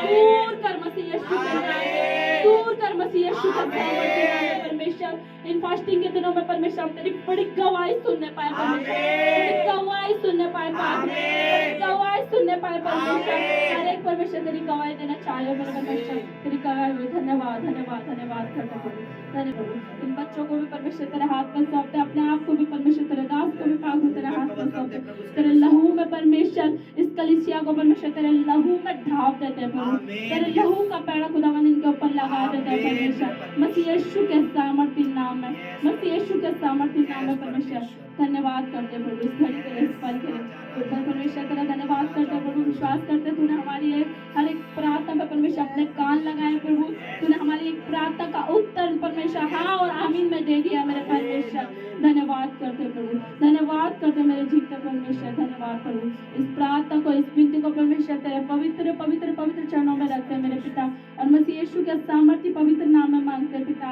दूर कर मसीह यीशु के नाम में, दूर कर मसीह यीशु के नाम में परमेश्वर। इन फास्टिंग के दिनों में परमेश्वर हम तेरी बड़ी गवाही सुनने पाए परमेश्वर, तेरी गवाही सुनने पाए तेरी गवाही सुनने पाए परमेश्वर। हर एक परमेश्वर तेरी गवाही देना चाहे मेरे परमेश्वर, तेरी गवाही हुई। धन्यवाद धन्यवाद धन्यवाद करते प्रभु, धन्यवाद। इन बच्चों को भी परमेश्वर तेरे हाथ में सौंपते, अपने आप को भी परमेश्वर तेरे दास को भी प्रभु तेरे हाथ में सौंपते, तेरे लहू में परमेश्वर इस कलीसिया को परमेश्वर तेरे लहू में ढाप देते हैं प्रभु, तेरे लहू का पैड़ा खुदावन इनके ऊपर लगा देते हैं परमेश्वर, मसीह यीशु के सामर्थी नाम में, मसीह यीशु के सामर्थी नाम में परमेश्वर। धन्यवाद करते हैं प्रभु, इस घड़ी के लिए, इस पल के लिए परमेश्वर तेरा धन्यवाद करते हैं प्रभु। विश्वास करते तूने हमारी हर एक प्रार्थना में परमेश्वर अपने कान लगाए प्रभु, तूने हमारी एक प्रार्थना का उत्तर परमेश्वर हाँ और आमीन में दे दिया मेरे परमेश्वर। धन्यवाद करते प्रभु, धन्यवाद करते मेरे जीते परमेश्वर, धन्यवाद प्रभु। इस प्रार्थना को, इस विनती को परमेश्वर तेरे पवित्र पवित्र पवित्र चरणों में रखते हैं मेरे पिता, और मसीह यीशु के सामर्थ्य पवित्र नाम में मांगते हैं पिता,